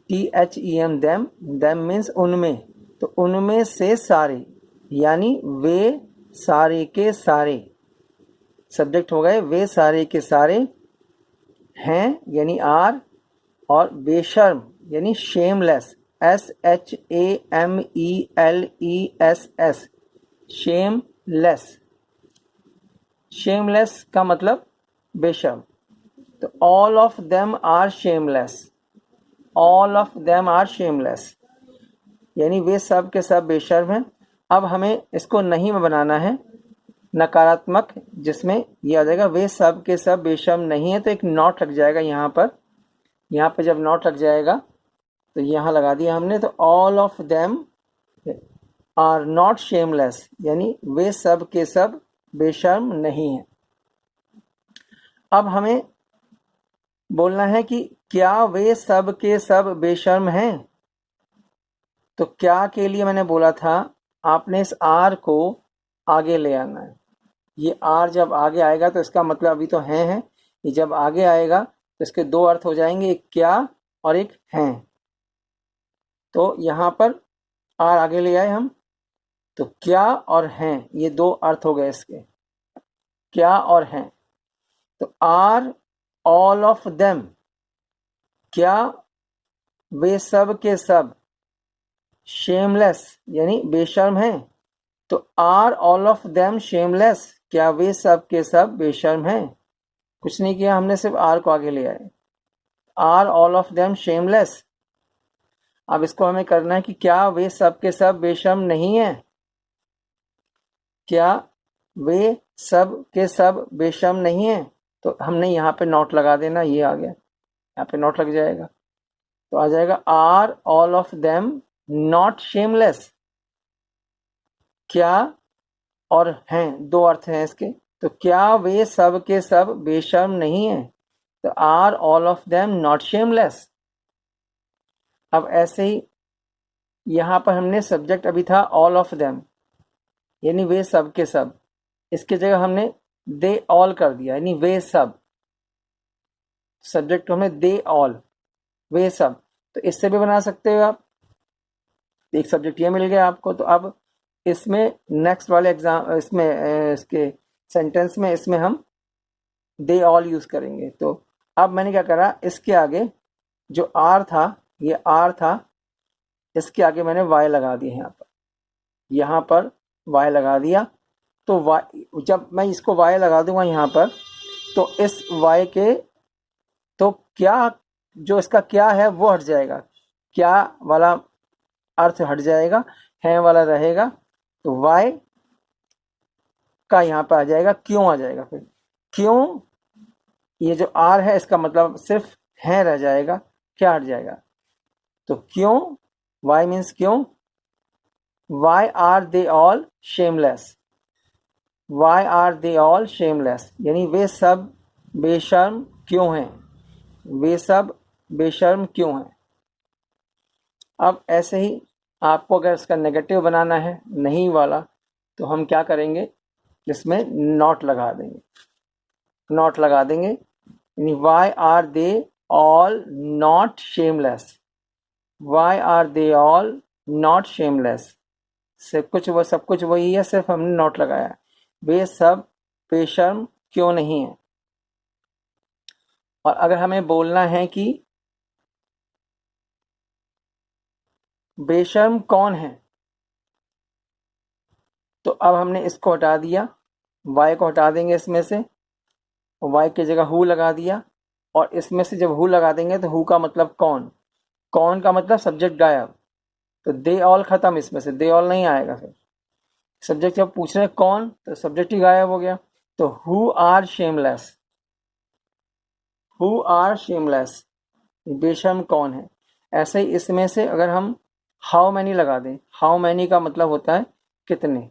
THEM देम, देम मीन्स उनमें, तो उनमें से सारे, यानी वे सारे के सारे, सब्जेक्ट हो गए वे सारे के सारे हैं यानी आर, और बेशर्म यानी शेमलेस, SHAMELESS, शेमलेस, शेमलेस का मतलब बेशर्म। तो all of them are shameless, all of them are shameless, यानी वे सब के सब बेशर्म हैं। अब हमें इसको नहीं में बनाना है, नकारात्मक, जिसमें यह आ जाएगा वे सब के सब बेशर्म नहीं है, तो एक नॉट लग जाएगा यहाँ पर। यहाँ पे जब नॉट लग जाएगा तो यहाँ लगा दिया हमने। तो all of them are not shameless, यानी वे सब के सब बेशर्म नहीं है। अब हमें बोलना है कि क्या वे सब के सब बेशर्म हैं। तो क्या के लिए मैंने बोला था आपने इस आर को आगे ले आना है। ये आर जब आगे आएगा तो इसका मतलब अभी तो हैं है, ये जब आगे आएगा तो इसके दो अर्थ हो जाएंगे, एक क्या और एक हैं। तो यहाँ पर आर आगे ले आए हम, तो क्या और हैं ये दो अर्थ हो गए इसके, क्या और हैं। तो आर ऑल ऑफ देम, क्या वे सब के सब शेमलेस यानी बेशर्म हैं। तो are all of them shameless, क्या वे सब के सब बेशर्म हैं। कुछ नहीं किया हमने, सिर्फ आर को आगे ले आए, are all of them shameless. अब इसको हमें करना है कि क्या वे सब के सब बेशर्म नहीं है, क्या वे सब के सब बेशर्म नहीं है। तो हमने यहाँ पे नोट लगा देना, ये आ गया, यहाँ पे नोट लग जाएगा तो आ जाएगा are all of them not shameless. क्या और हैं दो अर्थ हैं इसके, तो क्या वे सब के सब बेशर्म नहीं है, तो are all of them not shameless. अब ऐसे ही यहाँ पर हमने सब्जेक्ट अभी था ऑल ऑफ देम यानी वे सब के सब, इसके जगह हमने दे ऑल कर दिया यानी वे सब। सब्जेक्ट हमने दे ऑल, वे सब। तो इससे भी बना सकते हो आप, एक सब्जेक्ट ये मिल गया आपको। तो अब इसमें नेक्स्ट वाले एग्जाम इसमें इसके सेंटेंस में इसमें हम दे ऑल यूज करेंगे। तो अब मैंने क्या करा, इसके आगे जो आर था, ये आर था, इसके आगे मैंने वाई लगा दिया यहाँ पर वाई लगा दिया। तो वाई, जब मैं इसको वाई लगा दूंगा यहाँ पर, तो इस वाई के तो क्या जो इसका क्या है वो हट जाएगा, क्या वाला अर्थ हट जाएगा, है वाला रहेगा। तो वाई का यहाँ पर आ जाएगा क्यों आ जाएगा, फिर क्यों ये जो आर है इसका मतलब सिर्फ है रह जाएगा, क्या हट जाएगा। तो क्यों, वाई मीन्स क्यों, why are they all shameless, why are they all shameless यानी वे सब बेशर्म क्यों हैं, वे सब बेशर्म क्यों हैं। अब ऐसे ही आपको अगर इसका नेगेटिव बनाना है नहीं वाला, तो हम क्या करेंगे, इसमें नॉट लगा देंगे, नॉट लगा देंगे यानी why are they all not shameless, why are they all not shameless. सब कुछ वही है, सिर्फ हमने नॉट लगाया, वे सब बेशर्म क्यों नहीं है। और अगर हमें बोलना है कि बेशर्म कौन है, तो अब हमने इसको हटा दिया, वाई को हटा देंगे इसमें से, वाई की जगह हु लगा दिया। और इसमें से जब हु लगा देंगे तो हु का मतलब कौन, कौन का मतलब सब्जेक्ट गायब, तो दे ऑल खत्म, इसमें से दे ऑल नहीं आएगा। फिर सब्जेक्ट जब पूछ रहे हैं कौन, तो सब्जेक्ट ही गायब हो गया। तो who are shameless, who are shameless बेशर्म कौन है। ऐसे ही इसमें से अगर हम हाउ मैनी लगा दें, हाउ मैनी का मतलब होता है कितने,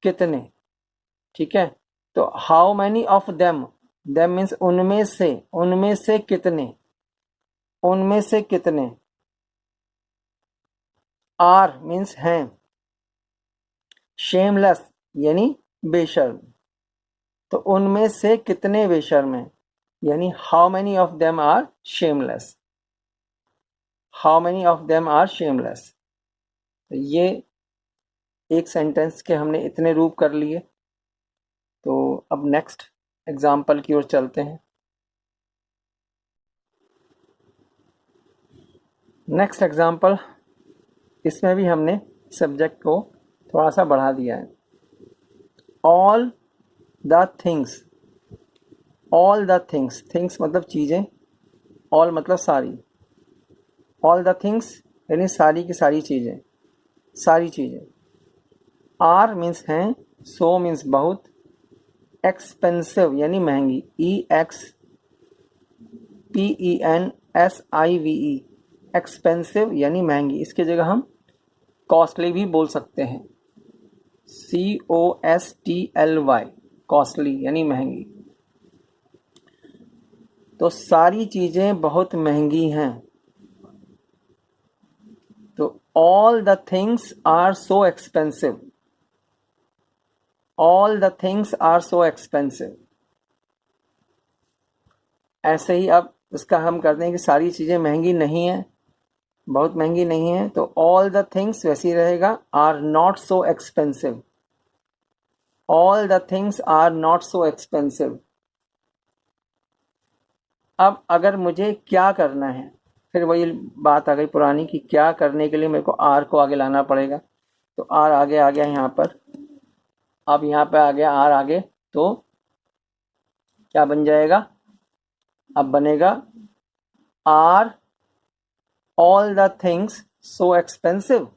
कितने, ठीक है। तो how many of them, them means उनमें से कितने, उनमें से कितने। आर मीन्स हैं, शेमलेस यानी बेशर्म, तो उनमें से कितने बेशर्म हैं यानी how many of them are shameless, how many of them are shameless. तो ये एक सेंटेंस के हमने इतने रूप कर लिए। तो अब नेक्स्ट एग्जाम्पल की ओर चलते हैं। नेक्स्ट एग्जाम्पल, इसमें भी हमने सब्जेक्ट को थोड़ा सा बढ़ा दिया है। All the things, all the things, things मतलब चीज़ें, ऑल मतलब सारी, ऑल द थिंग्स यानी सारी की सारी चीज़ें, सारी चीज़ें। आर मीन्स हैं, सो मीन्स बहुत, एक्सपेंसिव यानी महंगी, EXPENSIVE एक्सपेंसिव यानी महंगी, इसकी जगह हम कॉस्टली भी बोल सकते हैं। COSTLY, कॉस्टली यानी महंगी। तो सारी चीज़ें बहुत महंगी हैं। तो all the things are so expensive, all the things are so expensive। ऐसे ही अब इसका हम करते हैं कि सारी चीज़ें महंगी नहीं हैं, बहुत महंगी नहीं है, तो all the things वैसे ही रहेगा, are not so expensive, all the things are not so expensive। अब अगर मुझे क्या करना है, फिर वही बात आ गई पुरानी कि क्या करने के लिए मेरे को आर को आगे लाना पड़ेगा। तो आर आगे आ गया यहाँ पर, अब यहाँ पे आ गया आर आगे, तो क्या बन जाएगा, अब बनेगा are all the things so expensive,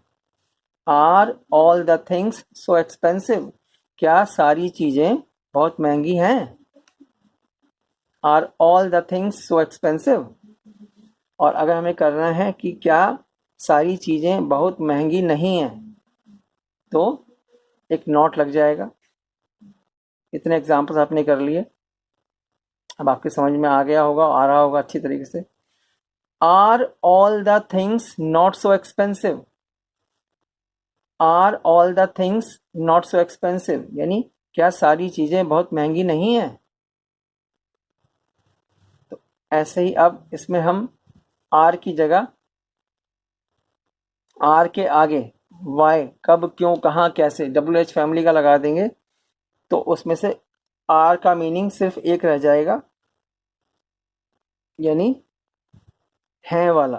are all the things so expensive, क्या सारी चीजें बहुत महंगी हैं, are all the things so expensive. और अगर हमें करना है कि क्या सारी चीजें बहुत महंगी नहीं हैं, तो एक नोट लग जाएगा। इतने एग्जाम्पल्स आपने कर लिए, अब आपकी समझ में आ गया होगा, आ रहा होगा अच्छी तरीके से। Are all the things not so expensive, are all the things not so expensive यानी क्या सारी चीजें बहुत महंगी नहीं है। तो ऐसे ही अब इसमें हम आर की जगह आर के आगे वाई, कब क्यों कहाँ कैसे, WH फैमिली का लगा देंगे, तो उसमें से आर का मीनिंग सिर्फ एक रह जाएगा, यानी है वाला,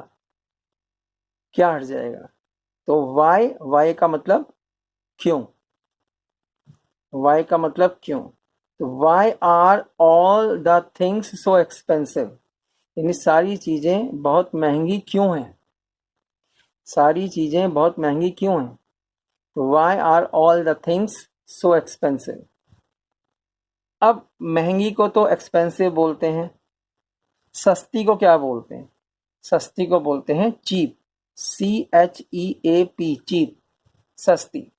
क्या हट जाएगा। तो वाई, वाई का मतलब क्यों, वाई का मतलब क्यों। तो why are all the things so expensive यानी सारी चीजें बहुत महंगी क्यों हैं, सारी चीजें बहुत महंगी क्यों हैं। तो why are all the things so expensive. अब महंगी को तो एक्सपेंसिव बोलते हैं, सस्ती को क्या बोलते हैं, सस्ती को बोलते हैं चीप, CHEAP, चीप, सस्ती।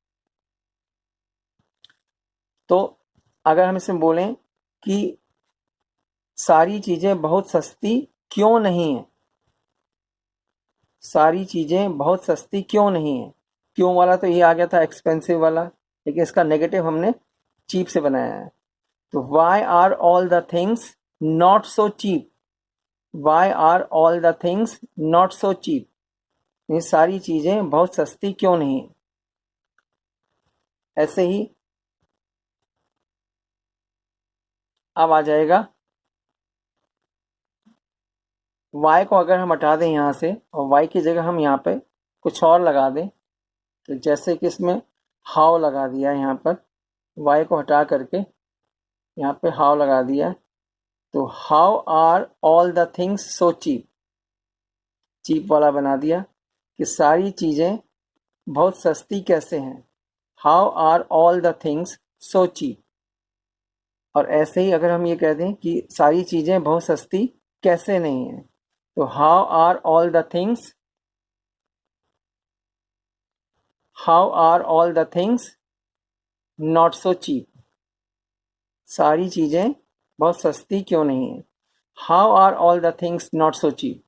तो अगर हम इसमें बोलें कि सारी चीजें बहुत सस्ती क्यों नहीं है, सारी चीजें बहुत सस्ती क्यों नहीं है, क्यों वाला तो ये आ गया था एक्सपेंसिव वाला, लेकिन इसका नेगेटिव हमने चीप से बनाया है। तो why are all the things not so cheap, why are all the things not so cheap, ये सारी चीजें बहुत सस्ती क्यों नहीं। ऐसे ही अब आ जाएगा वाई को अगर हम हटा दें यहाँ से और वाई की जगह हम यहाँ पे कुछ और लगा दें, तो जैसे कि इसमें हाउ लगा दिया है, यहाँ पर वाई को हटा करके यहाँ पे हाउ लगा दिया, तो how are all the things so cheap, cheap वाला बना दिया कि सारी चीज़ें बहुत सस्ती कैसे हैं, how are all the things so cheap. और ऐसे ही अगर हम ये कह दें कि सारी चीज़ें बहुत सस्ती कैसे नहीं हैं, तो how are all the things, how are all the things not so cheap, सारी चीज़ें बहुत सस्ती क्यों नहीं है, how are all the things not so cheap.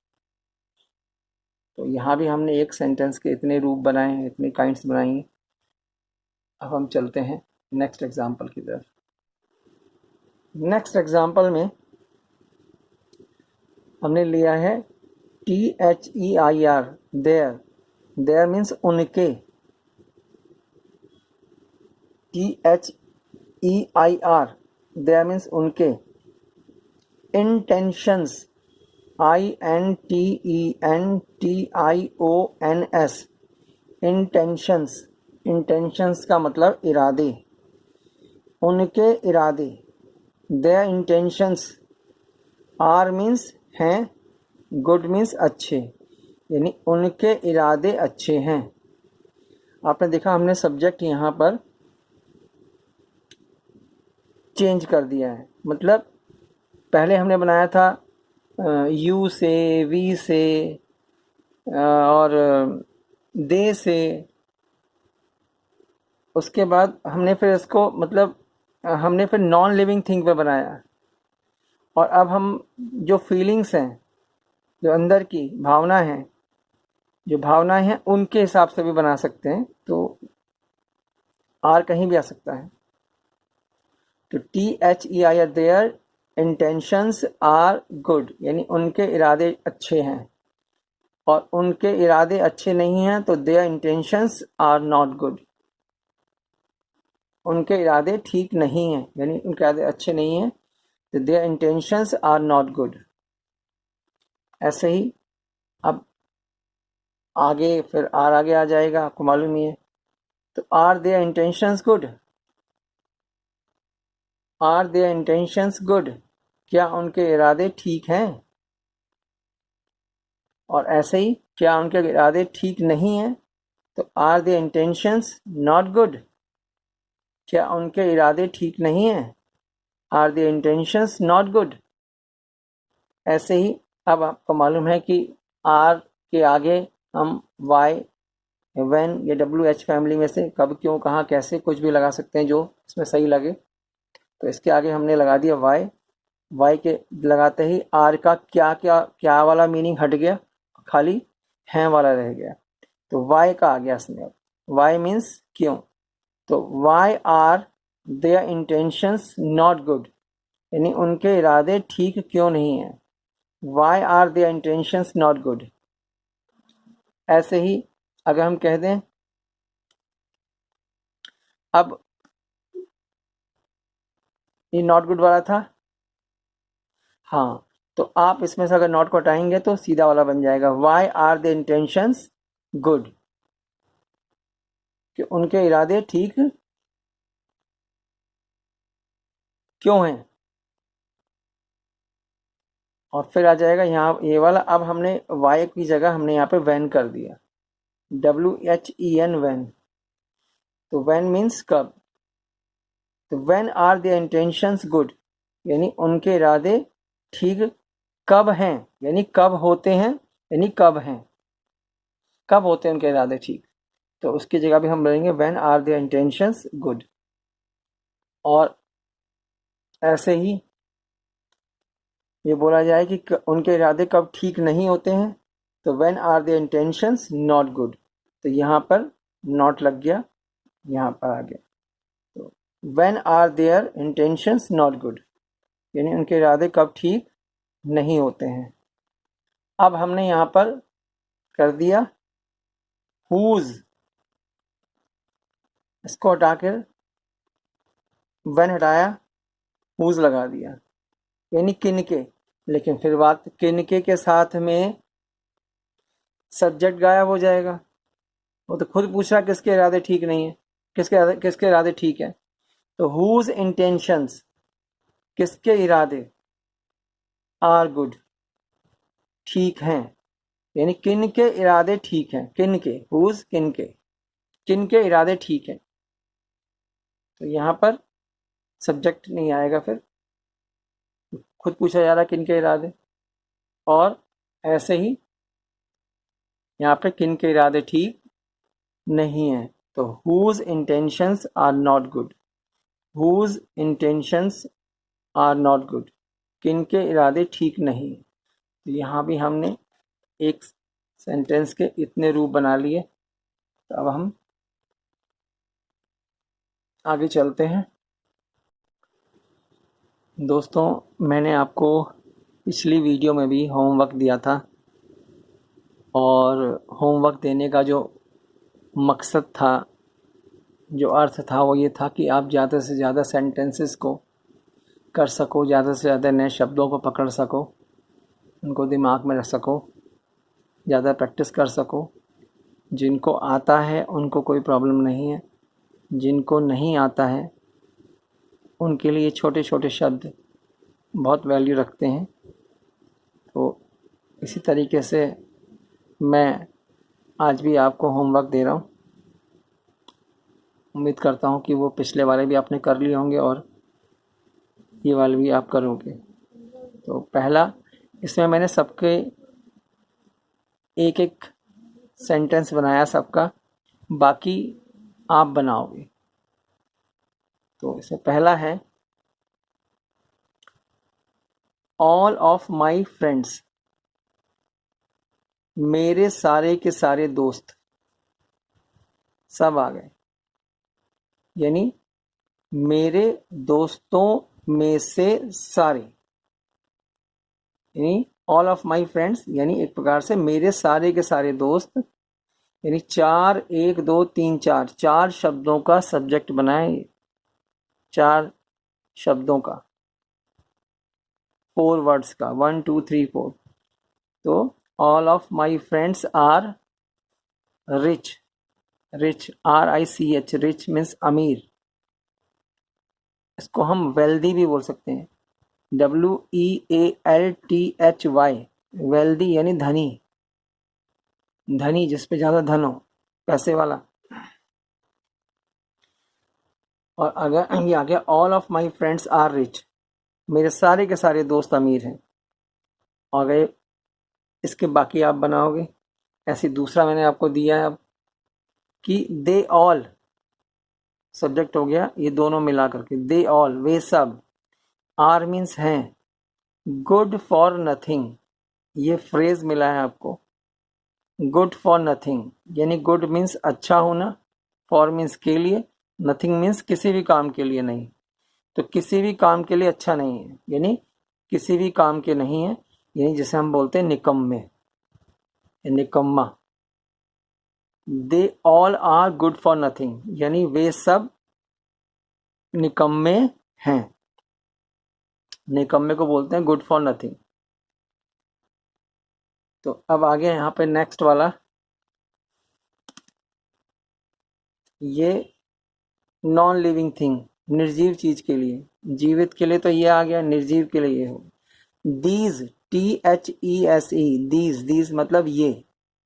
तो यहाँ भी हमने एक सेंटेंस के इतने रूप बनाए हैं, इतने काइंड्स बनाई हैं। अब हम चलते हैं नेक्स्ट एग्जाम्पल की तरफ। नेक्स्ट एग्जाम्पल में हमने लिया है THEIR, देयर, देयर मीन्स उनके, THEIR, देयर मीन्स उनके। इंटेंशंस, INTENTIONS, इंटेंशंस, इंटेंशंस का मतलब इरादे, उनके इरादे, देयर इंटेंशंस, आर मीन्स हैं, गुड मीन्स अच्छे, यानी उनके इरादे अच्छे हैं। आपने देखा हमने सब्जेक्ट यहाँ पर चेंज कर दिया है, मतलब पहले हमने बनाया था यू से, वी से और दे से, उसके बाद हमने फिर इसको मतलब हमने फिर नॉन लिविंग थिंग पे बनाया, और अब हम जो फीलिंग्स हैं, जो अंदर की भावना है, जो भावनाएं हैं उनके हिसाब से भी बना सकते हैं। तो आर कहीं भी आ सकता है। तो THEI their intentions are good, यानी उनके इरादे अच्छे हैं, और उनके इरादे अच्छे नहीं हैं तो their intentions are not good. उनके इरादे ठीक नहीं हैं, यानी उनके इरादे अच्छे नहीं हैं, तो their intentions are not good. ऐसे ही अब आगे फिर आर आगे आ जाएगा, आपको मालूम ही है। तो are their intentions good, are their intentions good, क्या उनके इरादे ठीक हैं? और ऐसे ही क्या उनके इरादे ठीक नहीं हैं, तो are their intentions not good, क्या उनके इरादे ठीक नहीं हैं? Are their intentions not good. ऐसे ही अब आपको मालूम है कि आर के आगे हम वाई, व्हेन या WH फैमिली में से कब, क्यों, कहाँ, कैसे कुछ भी लगा सकते हैं जो इसमें सही लगे। तो इसके आगे हमने लगा दिया वाई, वाई के लगाते ही आर का क्या क्या क्या वाला मीनिंग हट गया, खाली हैं वाला रह गया। तो वाई का आ गया इसमें। अब वाई मीन्स क्यों, तो why are their intentions not good, यानी उनके इरादे ठीक क्यों नहीं हैं। Why are their intentions not good. ऐसे ही अगर हम कह दें, अब ये नॉट गुड वाला था, हाँ, तो आप इसमें से अगर नॉट को हटाएंगे तो सीधा वाला बन जाएगा why are the intentions good, कि उनके इरादे ठीक क्यों हैं। और फिर आ जाएगा यहाँ ये वाला। अब हमने वाई की जगह हमने यहाँ पे वैन कर दिया, WHEN वैन। तो वैन मीन्स कब, तो when are the intentions good, यानी उनके इरादे ठीक कब हैं, यानी कब होते हैं, यानी कब हैं, कब होते हैं उनके इरादे ठीक। तो उसकी जगह भी हम बोलेंगे when are the intentions good. और ऐसे ही ये बोला जाए कि उनके इरादे कब ठीक नहीं होते हैं, तो when are the intentions not good. तो यहाँ पर नॉट लग गया, यहाँ पर आ गया। तो when are their intentions not good, यानी उनके इरादे कब ठीक नहीं होते हैं। अब हमने यहाँ पर कर दिया हुज, इसको हटाकर व्हेन हटाया, हुज लगा दिया, यानी किनके। लेकिन फिर बात, किनके के साथ में सब्जेक्ट गायब हो जाएगा। वो तो खुद पूछ रहा किसके इरादे ठीक नहीं है, किसके इरादे ठीक है। तो हुज इंटेंशंस, किसके इरादे, आर गुड, ठीक हैं, यानी किनके इरादे ठीक हैं, किनके, हुज किनके इरादे ठीक हैं। तो यहाँ पर सब्जेक्ट नहीं आएगा, फिर खुद पूछा जा रहा किनके इरादे। और ऐसे ही यहाँ पे किनके इरादे ठीक नहीं है, तो whose intentions are not good, whose intentions are not good, किनके इरादे ठीक नहीं। तो यहाँ भी हमने एक सेंटेंस के इतने रूप बना लिए। तो अब हम आगे चलते हैं। दोस्तों, मैंने आपको पिछली वीडियो में भी होमवर्क दिया था, और होमवर्क देने का जो मकसद था, जो अर्थ था, वो ये था कि आप ज़्यादा से ज़्यादा सेंटेंसेस को कर सको, ज़्यादा से ज़्यादा नए शब्दों को पकड़ सको, उनको दिमाग में रख सको, ज़्यादा प्रैक्टिस कर सको। जिनको आता है उनको कोई प्रॉब्लम नहीं है, जिनको नहीं आता है उनके लिए छोटे छोटे शब्द बहुत वैल्यू रखते हैं। तो इसी तरीके से मैं आज भी आपको होमवर्क दे रहा हूँ। उम्मीद करता हूँ कि वो पिछले वाले भी आपने कर लिए होंगे और ये वाले भी आप करोगे। तो पहला, इसमें मैंने सबके एक एक सेंटेंस बनाया सबका, बाकी आप बनाओगे। तो इसमें पहला है ऑल ऑफ माई फ्रेंड्स, मेरे सारे के सारे दोस्त सब आ गए, यानी मेरे दोस्तों में से सारे, यानी ऑल ऑफ माई फ्रेंड्स, यानी एक प्रकार से मेरे सारे के सारे दोस्त, यानी चार, एक दो तीन चार, चार शब्दों का सब्जेक्ट बनाए, चार शब्दों का, 4 वर्ड्स का, 1 2 3 4। तो all of my friends are rich, rich RICH, rich means अमीर। इसको हम वेल्दी भी बोल सकते हैं, WEALTHY, वेल्दी यानी धनी, धनी जिसपे ज्यादा धन हो, पैसे वाला। और अगर ये आ गया all of my friends are rich, मेरे सारे के सारे दोस्त अमीर हैं। और अगर इसके बाकी आप बनाओगे, ऐसे दूसरा मैंने आपको दिया है अब कि दे ऑल, सब्जेक्ट हो गया ये दोनों मिला करके, दे ऑल वे सब, आर मीन्स हैं, गुड फॉर नथिंग, ये फ्रेज मिला है आपको, गुड फॉर नथिंग, यानी गुड मीन्स अच्छा होना, फॉर मीन्स के लिए, नथिंग मीन्स किसी भी काम के लिए नहीं। तो किसी भी काम के लिए अच्छा नहीं है, यानी किसी भी काम के नहीं है, यानी जिसे हम बोलते हैं निकम्मे, निकम्मा। They all are good for nothing, यानी वे सब निकम्मे हैं, निकम्मे को बोलते हैं गुड फॉर नथिंग। तो अब आगे यहाँ पे नेक्स्ट वाला, ये नॉन लिविंग थिंग, निर्जीव चीज के लिए, जीवित के लिए तो ये आ गया, निर्जीव के लिए ये हो। दीज, THESE, दीज, दीज मतलब ये,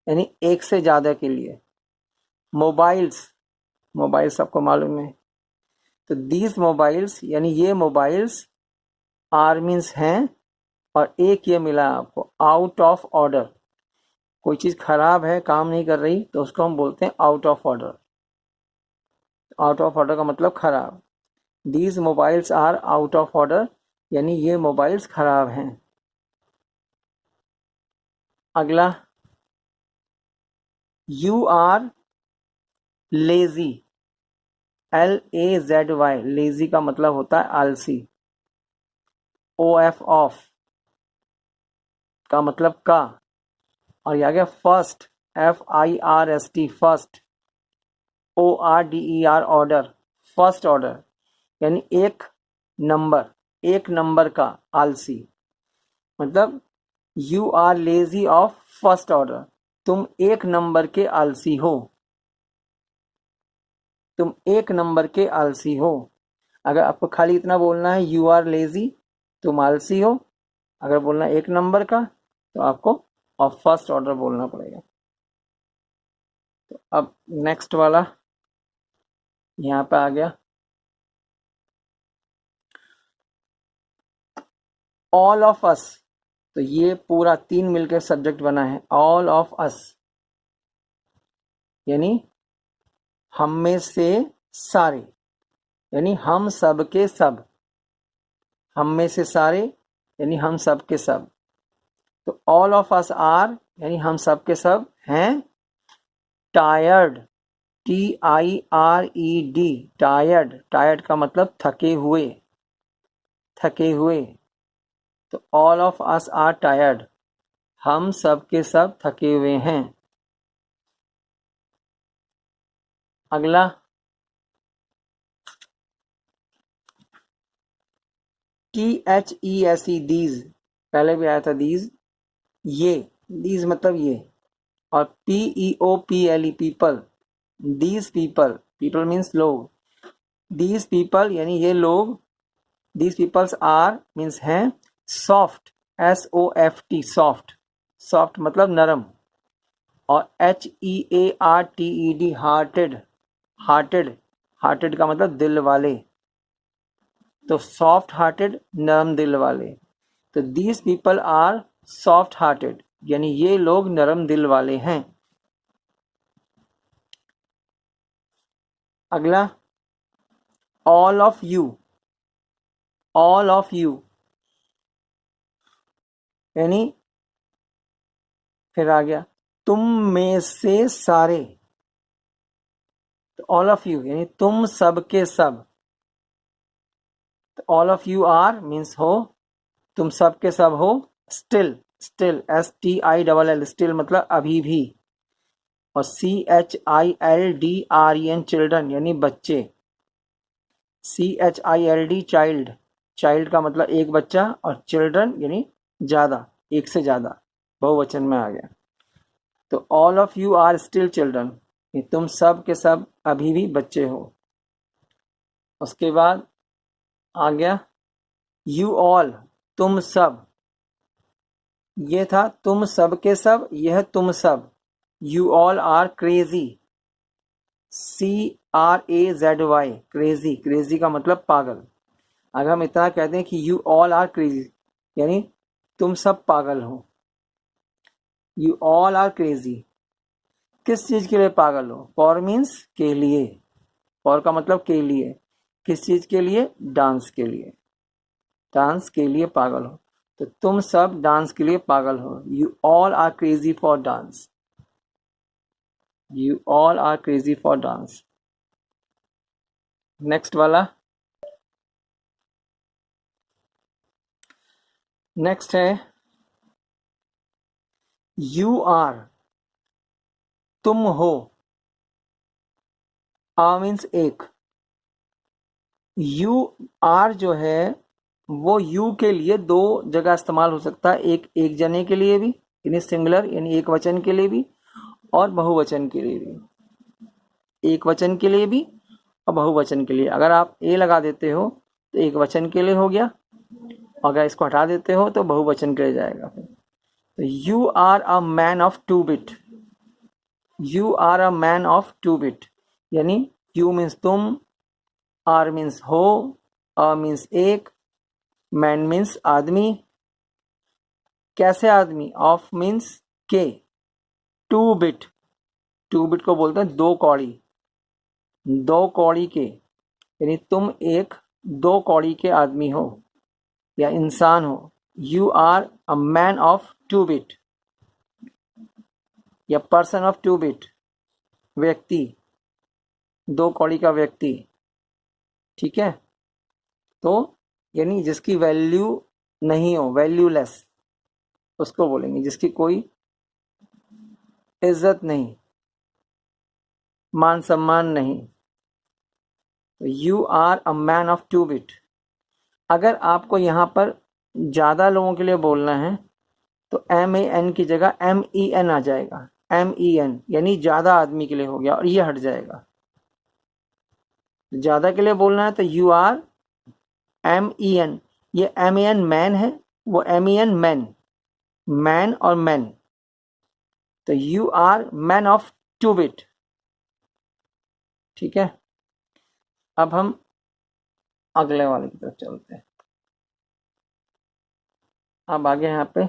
यानी एक से ज्यादा के लिए। मोबाइल्स, मोबाइल सबको मालूम है, तो दीज मोबाइल्स यानी ये मोबाइल्स, आर मीन्स हैं, और एक ये मिला आपको आउट ऑफ ऑर्डर, कोई चीज खराब है, काम नहीं कर रही, तो उसको हम बोलते हैं out of order. Out of order का मतलब खराब। These mobiles are out of order, यानी ये मोबाइल्स खराब हैं। अगला, you are lazy, LAZY, lazy का मतलब होता है आलसी। OF ऑफ का मतलब का, और ये आ गया first, FIRST, first, ORDER, order, first order, यानी एक नंबर, एक नंबर का आलसी, मतलब you are lazy of first order, तुम एक नंबर के आलसी हो, तुम एक नंबर के आलसी हो। अगर आपको खाली इतना बोलना है यू आर लेजी, तुम आलसी हो, अगर बोलना एक नंबर का तो आपको ऑफ फर्स्ट ऑर्डर बोलना पड़ेगा। तो अब नेक्स्ट वाला यहाँ पे आ गया, ऑल ऑफ अस, तो ये पूरा तीन मिलकर सब्जेक्ट बना है, ऑल ऑफ अस, यानी हम में से सारे, यानी हम सब के सब, हम में से सारे यानी हम सब के सब। तो ऑल ऑफ अस आर, यानी हम सब के सब हैं टायर्ड, TIRED, टायर्ड, टायर्ड का मतलब थके हुए, थके हुए। तो all of us are tired, हम सब के सब थके हुए हैं। अगला, THESE, दीज, पहले भी आया था दीज, ये, दीज मतलब ये, और PEOPLE, people, these people, people means लोग, दीज पीपल यानी ये लोग, दीज पीपल्स आर मीन्स हैं सॉफ्ट, SOFT, सॉफ्ट, सॉफ्ट मतलब नरम, और HEARTED, हार्टेड, हार्टेड, हार्टेड का मतलब दिल वाले, तो सॉफ्ट हार्टेड, नरम दिल वाले। तो these people are soft hearted, यानी ये लोग नरम दिल वाले हैं। अगला, all of you, all of you यानी फिर आ गया तुम में से सारे, तो ऑल ऑफ यू यानी तुम सब के सब, all of you are means हो, तुम सब के सब हो, स्टिल, स्टिल STILL स्टिल मतलब अभी भी, और CHILDREN चिल्ड्रन यानी बच्चे, CHILD चाइल्ड, चाइल्ड का मतलब एक बच्चा, और चिल्ड्रन यानी ज्यादा, एक से ज्यादा, बहुवचन में आ गया। तो all of you are still children, तुम सब के सब अभी भी बच्चे हो। उसके बाद आ गया यू ऑल, तुम सब, ये था तुम सब के सब, यह तुम सब, you all are crazy, CRAZY crazy, crazy का मतलब पागल। अगर हम इतना कहते हैं कि यू ऑल आर क्रेजी यानी तुम सब पागल हो, यू ऑल आर क्रेजी, किस चीज के लिए पागल हो, फॉर मीन्स के लिए, फॉर का मतलब के लिए, किस चीज के लिए, डांस के लिए, डांस के लिए पागल हो, तो तुम सब डांस के लिए पागल हो, you all are crazy for dance, you all are crazy for dance. Next वाला, नेक्स्ट है यू आर, तुम हो, आ मीन्स एक, यू आर जो है वो यू के लिए दो जगह इस्तेमाल हो सकता है, एक जने के लिए भी यानी सिंगुलर यानी एक वचन के लिए भी, और बहुवचन के लिए भी, एक वचन के लिए भी और बहुवचन के लिए। अगर आप ए लगा देते हो तो एक वचन के लिए हो गया, अगर इसको हटा देते हो तो बहुवचन के लिए जाएगा। तो you are a man of two bit, you are a man of two bit यानी यू मीन्स तुम, आर मीन्स हो, अ मीन्स एक, मैन मीन्स आदमी, कैसे आदमी, ऑफ मीन्स के, टू बिट, टू बिट को बोलते हैं दो कौड़ी, दो कौड़ी के यानी तुम एक दो कौड़ी के आदमी हो या इंसान हो, you are a man of two bit या पर्सन ऑफ टू बिट, व्यक्ति, दो कौड़ी का व्यक्ति, ठीक है। तो यानी जिसकी वैल्यू नहीं हो, वैल्यूलेस, उसको बोलेंगे, जिसकी कोई इज्जत नहीं, मान सम्मान नहीं, तो you are a man of two bit. अगर आपको यहाँ पर ज़्यादा लोगों के लिए बोलना है तो MAN की जगह MEN आ जाएगा, MEN यानी ज़्यादा आदमी के लिए हो गया और ये हट जाएगा। ज़्यादा के लिए बोलना है तो यू आर MEN, ये MAN मैन है, वो MEN मैन, मैन और मैन, तो you are man of two bit, ठीक है। अब हम अगले वाले की तरफ चलते हैं। अब आगे यहाँ पे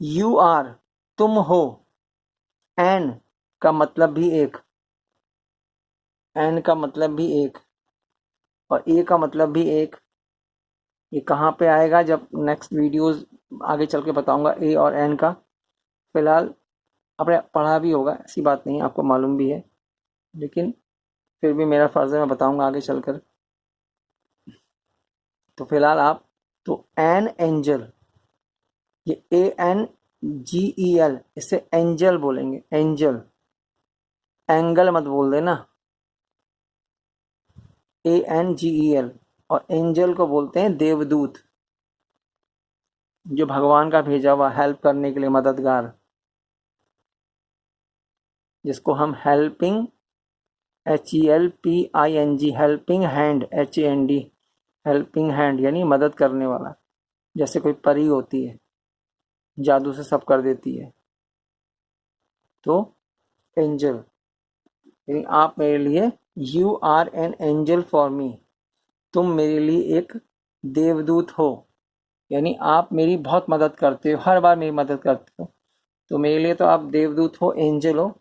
यू आर, तुम हो, एन का मतलब भी एक, एन का मतलब भी एक, और ए का मतलब भी एक। ये कहाँ पे आएगा जब नेक्स्ट वीडियोस आगे चल के बताऊंगा ए और एन का। फिलहाल आपने पढ़ा भी होगा, ऐसी बात नहीं, आपको मालूम भी है, लेकिन फिर भी मेरा फर्ज है, मैं बताऊंगा आगे चलकर। फिलहाल आप, तो एन एंजल, ये ANGEL, इसे एंजल बोलेंगे, एंजल, एंगल मत बोल देना, ANGEL, और एंजल को बोलते हैं देवदूत, जो भगवान का भेजा हुआ हेल्प करने के लिए मददगार, जिसको हम helping HELPING, helping hand HAND, helping hand यानी मदद करने वाला, जैसे कोई परी होती है जादू से सब कर देती है, तो एंजल यानी आप मेरे लिए, you are an angel for me, तुम मेरे लिए एक देवदूत हो, यानी आप मेरी बहुत मदद करते हो, हर बार मेरी मदद करते हो, तो मेरे लिए तो आप देवदूत हो, एंजल हो।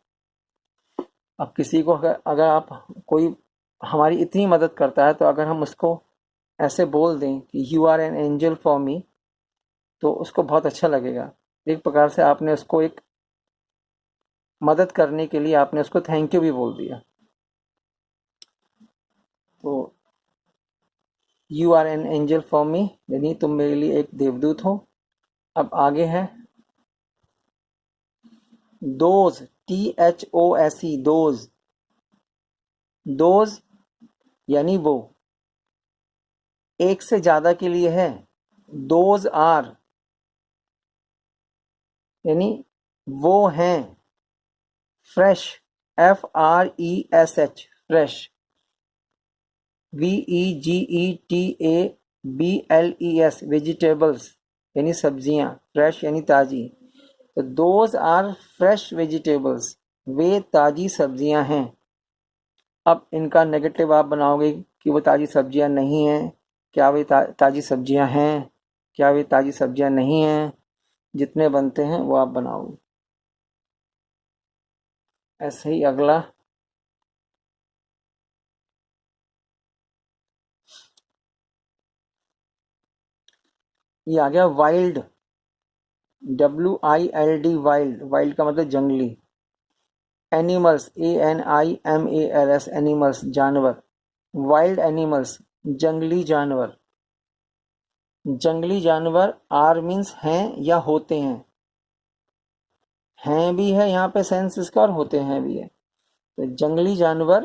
अब किसी को अगर आप कोई हमारी इतनी मदद करता है, तो अगर हम उसको ऐसे बोल दें कि you are an angel for me, तो उसको बहुत अच्छा लगेगा। एक प्रकार से आपने उसको एक मदद करने के लिए आपने उसको थैंक यू भी बोल दिया। तो you are an angel for me यानी तुम मेरे लिए एक देवदूत हो। अब आगे है दोज, THOSE, दोज। दोज यानी वो, एक से ज्यादा के लिए है। दोज आर यानी वो हैं। Fresh, FRESH, fresh, VEGETABLES, vegetables यानी सब्जियां, फ्रेश यानी ताजी। तो दोज आर फ्रेश वेजिटेबल्स, वे ताजी सब्जियां हैं। अब इनका नेगेटिव आप बनाओगे कि वो ताजी सब्जियां नहीं हैं, क्या वे ताजी सब्जियां हैं, क्या वे ताजी सब्जियां नहीं हैं। जितने बनते हैं वो आप बनाओगे। ऐसे ही अगला ये आ गया वाइल्ड, WILD, वाइल्ड। वाइल्ड का मतलब जंगली। एनिमल्स, ANIMALS, एनिमल्स जानवर। वाइल्ड एनिमल्स जंगली जानवर। जंगली जानवर आर मीन्स हैं या होते हैं भी है यहाँ पे सेंस इसका, और होते हैं भी है। तो जंगली जानवर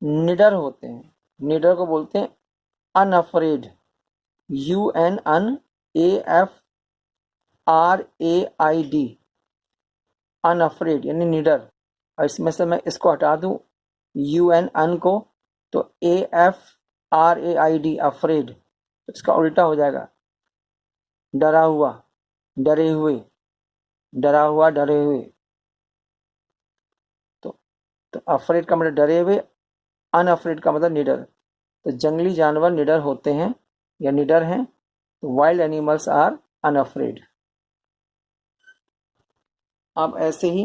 निडर होते हैं। निडर को बोलते हैं अनअफ्रेड, UNAFRAID, अनअफ्रेड यानी निडर। और इसमें से मैं इसको हटा दूं UN अन को, तो AFRAID अफ्रेड, तो इसका उल्टा हो जाएगा डरा हुआ, डरे हुए, डरा हुआ डरे हुए। तो अफ्रेड का मतलब डरे हुए, अनअफ्रेड का मतलब निडर। तो जंगली जानवर निडर होते हैं या निडर हैं। तो वाइल्ड एनिमल्स आर अनअफ्रेड। अब ऐसे ही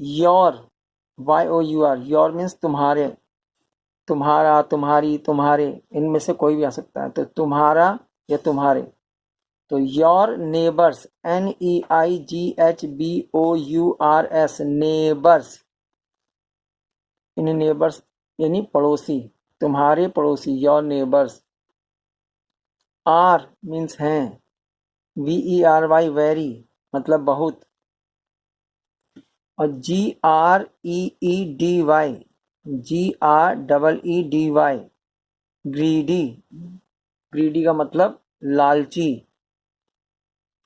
योर, YOUR, योर मीन्स तुम्हारे, तुम्हारा, तुम्हारी, तुम्हारे, इनमें से कोई भी आ सकता है। तो तुम्हारा या तुम्हारे। तो your neighbours, NEIGHBOURS, neighbours, in neighbours यानी पड़ोसी, तुम्हारे पड़ोसी, योर नेबर्स। आर मीन्स हैं, VERY, वेरी मतलब बहुत। और GREEDY, GREEDY, ग्रीडी। ग्रीडी का मतलब लालची,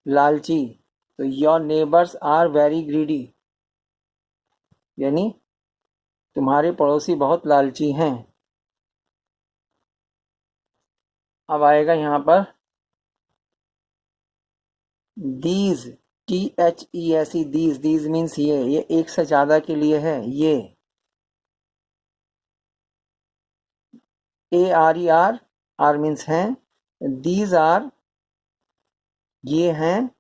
लालची। तो your neighbours are very greedy यानी तुम्हारे पड़ोसी बहुत लालची हैं। अब आएगा यहाँ पर these, THESE, these. These means ये एक से ज्यादा के लिए है। ये ARER, आर मीन्स हैं। दीज आर ये हैं।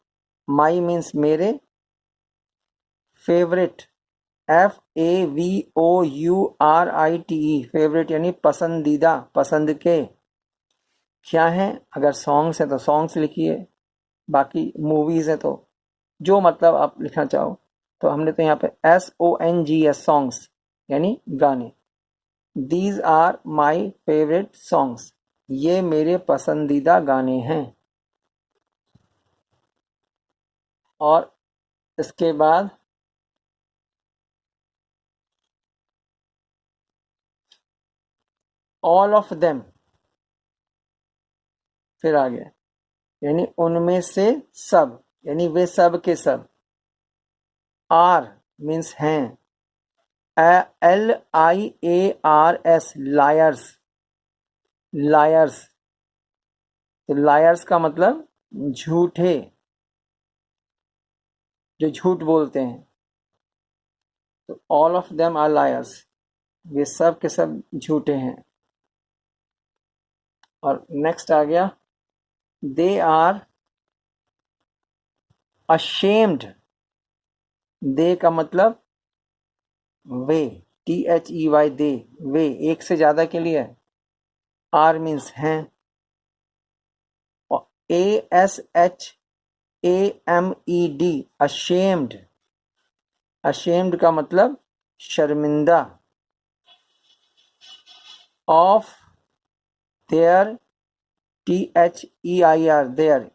माई मीन्स मेरे। फेवरेट, FAVOURITE, फेवरेट यानी पसंदीदा, पसंद के। क्या है, अगर सॉन्ग्स है तो सॉन्ग्स लिखिए, बाकी मूवीज है तो जो मतलब आप लिखना चाहो। तो हमने तो यहाँ पे SONGS, सॉन्ग्स यानी गाने। These are my favourite songs, ये मेरे पसंदीदा गाने हैं। और इसके बाद ऑल ऑफ देम, फिर आ गया यानी उनमें से सब, यानी वे सब के सब। आर मीन्स हैं। LIARS, liars, liars. तो लायर्स का मतलब झूठे, जो झूठ बोलते हैं। तो all of them are liars, वे सब के सब झूठे हैं। और नेक्स्ट आ गया दे आर अशेम्ड। दे का मतलब वे, THEY दे, वे एक से ज़्यादा के लिए है। आर मीन्स हैं। और ASHAMED अशेम्ड, अशेम्ड का मतलब शर्मिंदा। ऑफ देयर, THEIR देयर,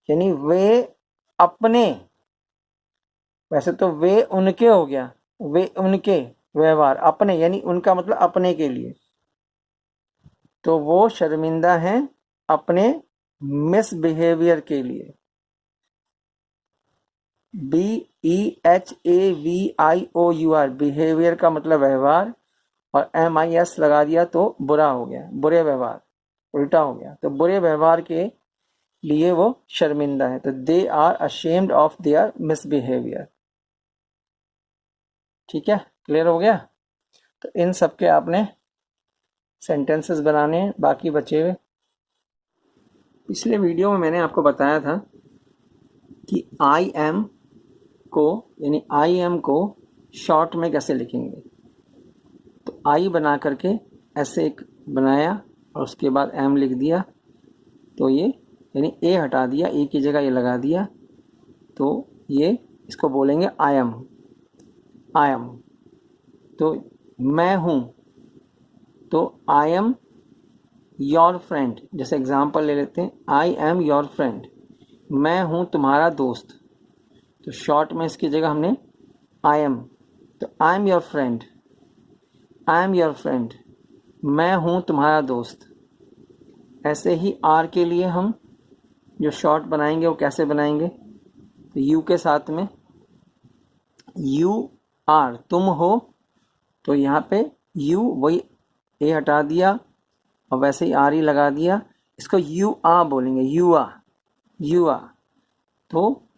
यानी वे अपने, वैसे तो वे उनके हो गया, वे उनके व्यवहार, अपने यानी उनका मतलब अपने के लिए, तो वो शर्मिंदा हैं अपने मिसबिहेवियर के लिए। BEHAVIOUR बिहेवियर का मतलब व्यवहार, और MIS लगा दिया तो बुरा हो गया, बुरे व्यवहार, उल्टा हो गया, तो बुरे व्यवहार के लिए वो शर्मिंदा है। तो they are ashamed of their misbehaviour. ठीक है, क्लियर हो गया। तो इन सब के आपने सेंटेंसेस बनाने हैं, बाकी बचे हुए। पिछले वीडियो में मैंने आपको बताया था कि आई एम को, यानी आई एम को शॉर्ट में कैसे लिखेंगे। तो आई बना करके ऐसे एक बनाया और उसके बाद एम लिख दिया, तो ये यानी ए हटा दिया, ए की जगह ये लगा दिया, तो ये इसको बोलेंगे आई एम। आई एम, तो मैं हूँ, तो आई एम योर फ्रेंड, जैसे एग्जांपल ले लेते हैं, आई एम योर फ्रेंड, मैं हूँ तुम्हारा दोस्त। तो शॉर्ट में इसकी जगह हमने आई एम, तो I am your friend, I am your friend, मैं हूँ तुम्हारा दोस्त। ऐसे ही आर के लिए हम जो शॉर्ट बनाएंगे वो कैसे बनाएंगे, तो यू के साथ में यू आर, तुम हो, तो यहाँ पे यू वही ए हटा दिया और वैसे ही आर ही लगा दिया, इसको यू आ बोलेंगे, यू आ, यू आ, तो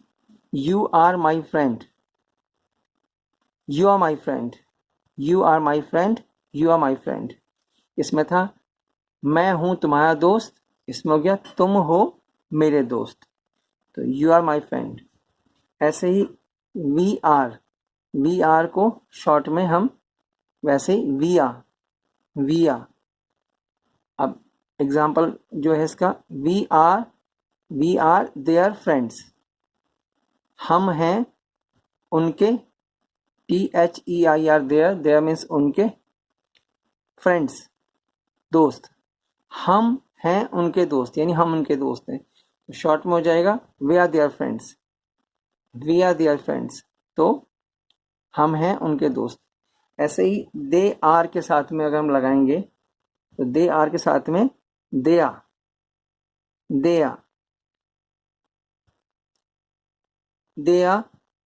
you are my friend, you are my friend, you are my friend, you are my friend. इसमें था मैं हूँ तुम्हारा दोस्त, इसमें हो गया तुम हो मेरे दोस्त, तो यू आर माई फ्रेंड। ऐसे ही वी आर, वी आर को शॉर्ट में हम वैसे ही वी आर, वी आर। अब एग्जाम्पल जो है इसका, वी आर देयर फ्रेंड्स, हम हैं उनके, THEIR देयर, देयर मीन्स उनके, फ्रेंड्स दोस्त, हम हैं उनके दोस्त, यानी हम उनके दोस्त हैं, तो शॉर्ट में हो जाएगा we are their friends, we are their friends, तो हम हैं उनके दोस्त। ऐसे ही दे आर के साथ में अगर हम लगाएंगे, तो दे आर के साथ में दे आ, दे आ, दे आ,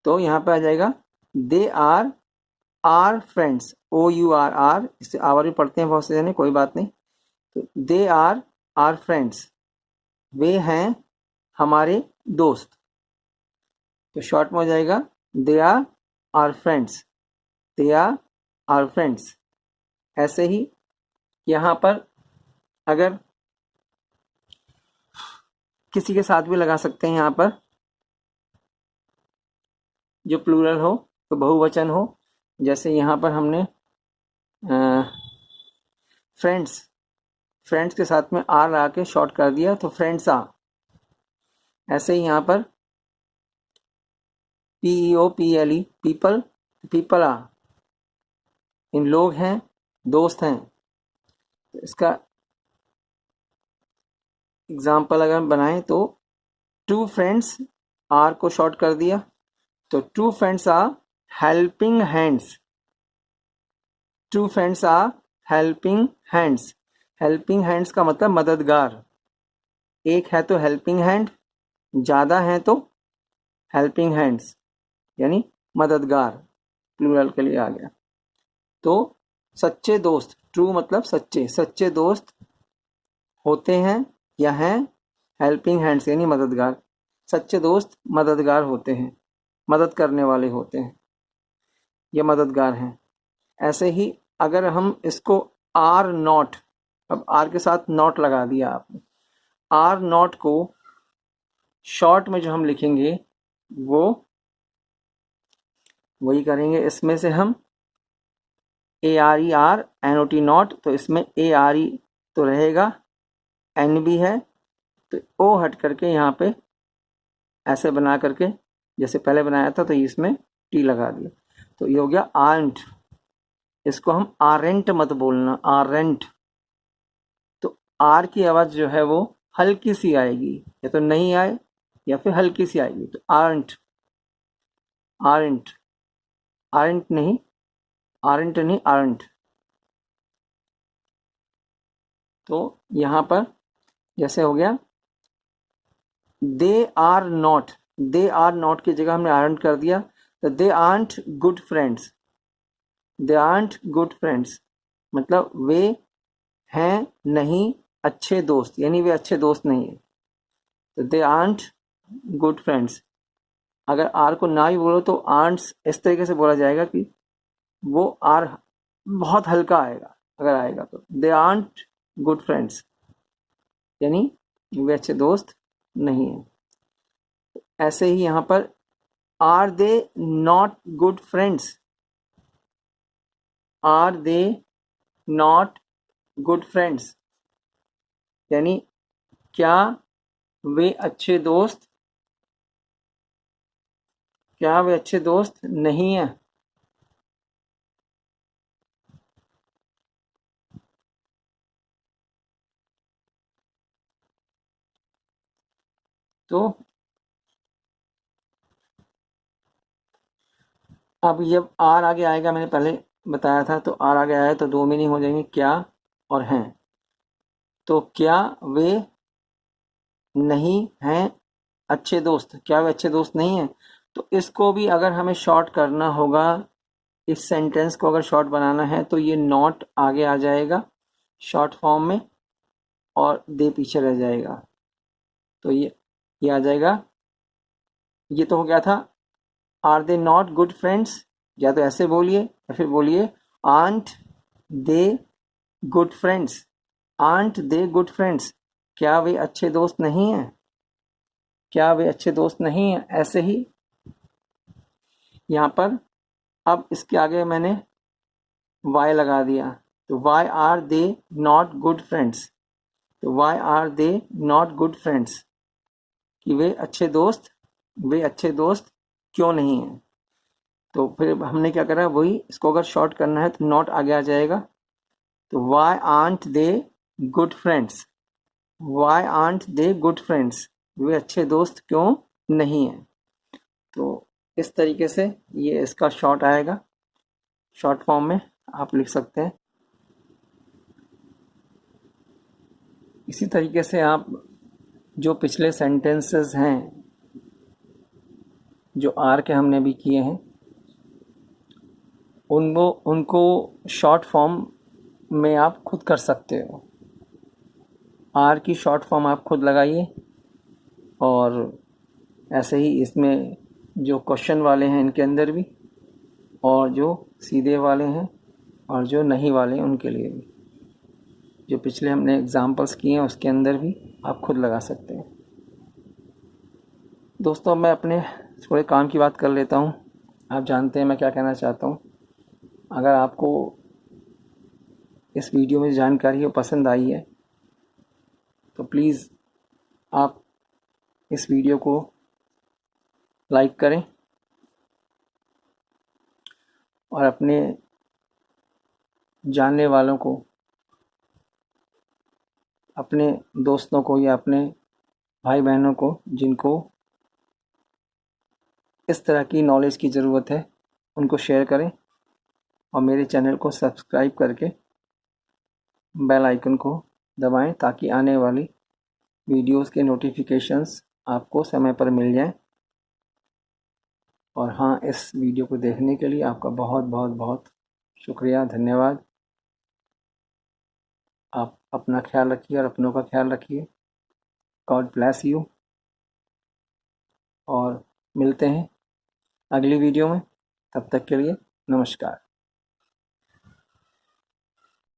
तो यहाँ पे आ जाएगा they are our friends, OUR our, इससे आवर भी पढ़ते हैं बहुत से जने, कोई बात नहीं। तो दे आर फ्रेंड्स, वे हैं हमारे दोस्त, तो शॉर्ट में हो जाएगा they are friends, they are friends. ऐसे ही यहाँ पर अगर किसी के साथ भी लगा सकते हैं, यहाँ पर जो प्लूरल हो, तो बहुवचन हो, जैसे यहाँ पर हमने फ्रेंड्स, फ्रेंड्स के साथ में आर लगा के शॉर्ट कर दिया, तो फ्रेंड्स आ। ऐसे ही यहाँ पर PEOPLE, पीपल, पीपल आ, इन लोग हैं, दोस्त हैं। तो इसका एग्जाम्पल अगर हम बनाएं, तो टू फ्रेंड्स, आर को शॉर्ट कर दिया, तो two friends are helping hands, two friends are helping hands. Helping hands का मतलब मददगार, एक है तो हेल्पिंग हैंड, ज़्यादा है तो हेल्पिंग हैंड्स, यानी मददगार, प्लूरल के लिए आ गया। तो सच्चे दोस्त, ट्रू मतलब सच्चे, सच्चे दोस्त होते हैं या हैं हेल्पिंग हैंड्स, यानी मददगार। सच्चे दोस्त मददगार होते हैं, मदद करने वाले होते हैं, ये मददगार हैं। ऐसे ही अगर हम इसको आर नॉट, अब आर के साथ नॉट लगा दिया आपने, आर नॉट को शॉर्ट में जो हम लिखेंगे वो वही करेंगे, इसमें से हम ARER NOT, तो इसमें ARE तो रहेगा, N भी है, तो O हट करके यहाँ पे ऐसे बना करके जैसे पहले बनाया था, तो इसमें T लगा दिया, तो ये हो गया आर्ट। इसको हम आरेंट मत बोलना, आरेंट। तो आर की आवाज़ जो है वो हल्की सी आएगी, या तो नहीं आए या फिर हल्की सी आएगी, तो आर्ट, आरेंट, आरेंट नहीं, आरेंट नहीं, आरेंट। तो यहाँ पर जैसे हो गया they are not, they are not की जगह हमने आर्ट कर दिया, तो they aren't good friends, they aren't good friends मतलब वे हैं नहीं अच्छे दोस्त, यानी वे अच्छे दोस्त नहीं है, तो दे आर्ट गुड फ्रेंड्स। अगर आर को ना ही बोलो तो आर्ट्स इस तरीके से बोला जाएगा कि वो आर बहुत हल्का आएगा, अगर आएगा तो दे आर्ट गुड फ्रेंड्स, यानी वे अच्छे दोस्त नहीं है। ऐसे ही यहाँ पर are they not good friends, are they not good friends, यानी क्या वे अच्छे दोस्त, क्या वे अच्छे दोस्त नहीं है। तो अब जब आर आगे आएगा, मैंने पहले बताया था, तो आर आगे आया तो दो मीनिंग हो जाएंगे, क्या और हैं। तो क्या वे नहीं हैं अच्छे दोस्त, क्या वे अच्छे दोस्त नहीं हैं, तो इसको भी अगर हमें शॉर्ट करना होगा, इस सेंटेंस को अगर शॉर्ट बनाना है, तो ये नॉट आगे आ जाएगा शॉर्ट फॉर्म में और दे पीछे रह जाएगा, तो ये आ जाएगा। ये तो हो गया था are they not good friends, या तो ऐसे बोलिए या फिर बोलिए aren't they good friends, aren't they good friends, क्या वे अच्छे दोस्त नहीं हैं, क्या वे अच्छे दोस्त नहीं हैं। ऐसे ही यहाँ पर अब इसके आगे मैंने वाई लगा दिया, तो why are they not good friends, तो why are they not good friends, कि वे अच्छे दोस्त, वे अच्छे दोस्त क्यों नहीं हैं। तो फिर हमने क्या करा, वही इसको अगर शॉर्ट करना है तो नॉट आगे आ जाएगा, तो why aren't they good friends, why aren't they good friends, वे अच्छे दोस्त क्यों नहीं हैं। तो इस तरीके से ये इसका शॉर्ट आएगा, शॉर्ट फॉर्म में आप लिख सकते हैं। इसी तरीके से आप जो पिछले सेंटेंसेस हैं जो आर के हमने भी किए हैं, उनको शॉर्ट फॉर्म में आप खुद कर सकते हो। आर की शॉर्ट फॉर्म आप खुद लगाइए, और ऐसे ही इसमें जो क्वेश्चन वाले हैं इनके अंदर भी, और जो सीधे वाले हैं और जो नहीं वाले हैं उनके लिए भी, जो पिछले हमने एग्जाम्पल्स किए हैं उसके अंदर भी आप खुद लगा सकते हैं। दोस्तों, मैं अपने थोड़े काम की बात कर लेता हूँ। आप जानते हैं मैं क्या कहना चाहता हूँ। अगर आपको इस वीडियो में जानकारी वो पसंद आई है तो प्लीज़ आप इस वीडियो को लाइक करें और अपने जानने वालों को, अपने दोस्तों को या अपने भाई बहनों को जिनको इस तरह की नॉलेज की ज़रूरत है, उनको शेयर करें, और मेरे चैनल को सब्सक्राइब करके बेल आइकन को दबाएं ताकि आने वाली वीडियोस के नोटिफिकेशंस आपको समय पर मिल जाएं। और हाँ, इस वीडियो को देखने के लिए आपका बहुत बहुत बहुत शुक्रिया, धन्यवाद। आप अपना ख्याल रखिए और अपनों का ख्याल रखिए। गॉड ब्लेस यू, और मिलते हैं अगली वीडियो में। तब तक के लिए नमस्कार।